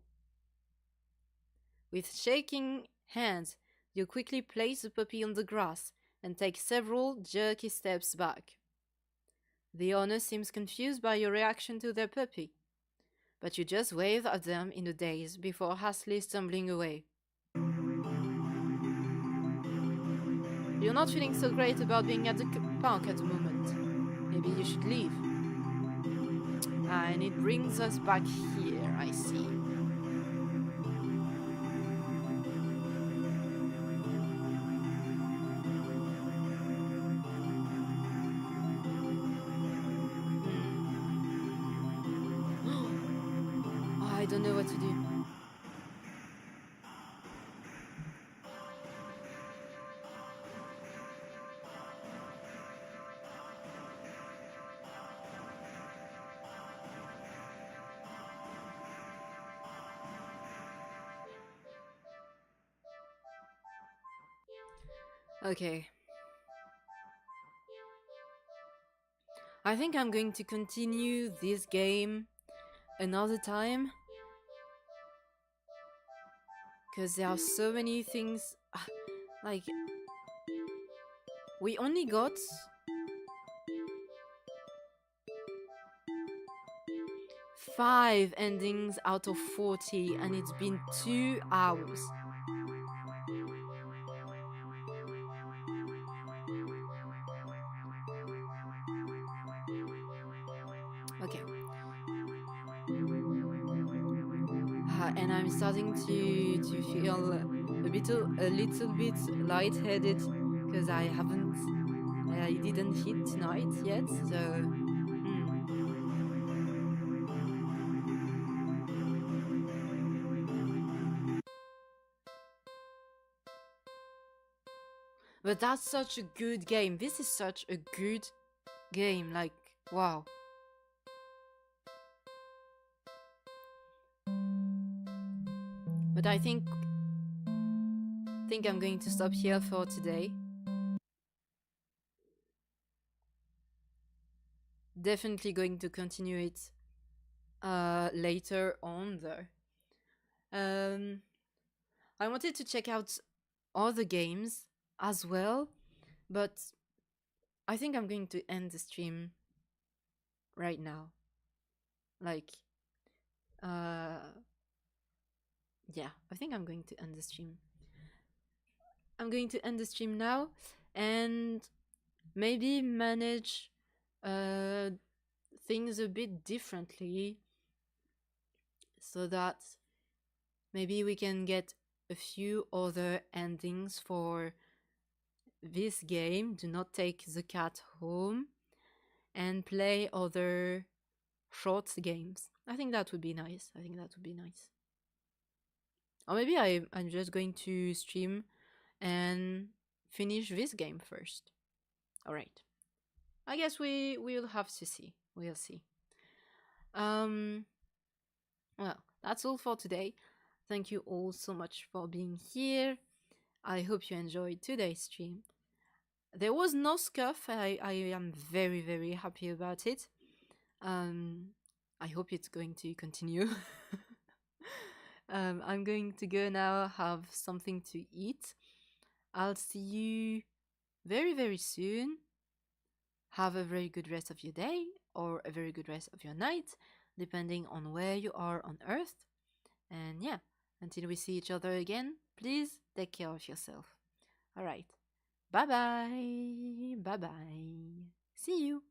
With shaking hands, you quickly place the puppy on the grass and take several jerky steps back. The owner seems confused by your reaction to their puppy, but you just wave at them in a daze before hastily stumbling away. You're not feeling so great about being at the park at the moment. Maybe you should leave. And it brings us back here, I see. I don't know what to do. Okay. I think I'm going to continue this game another time. Because there are so many things. Like, we only got 5 endings out of 40, and it's been 2 hours. Okay. And I'm starting to feel a little bit lightheaded because I didn't hit tonight yet, so But that's such a good game. This is such a good game. Like, wow. But I think I'm going to stop here for today. Definitely going to continue it later on though. I wanted to check out other games as well, but I think I'm going to end the stream right now. Like, yeah, I think I'm going to end the stream. I'm going to end the stream now and maybe manage things a bit differently so that maybe we can get a few other endings for this game. Do not take the cat home and play other short games. I think that would be nice. Or maybe I'm just going to stream and finish this game first. All right. I guess we'll have to see. We'll see. Well, that's all for today. Thank you all so much for being here. I hope you enjoyed today's stream. There was no scuff. I am very, very happy about it. I hope it's going to continue. I'm going to go now have something to eat. I'll see you very, very soon. Have a very good rest of your day or a very good rest of your night, depending on where you are on Earth. And yeah, until we see each other again, please take care of yourself. All right. Bye bye. Bye bye. See you.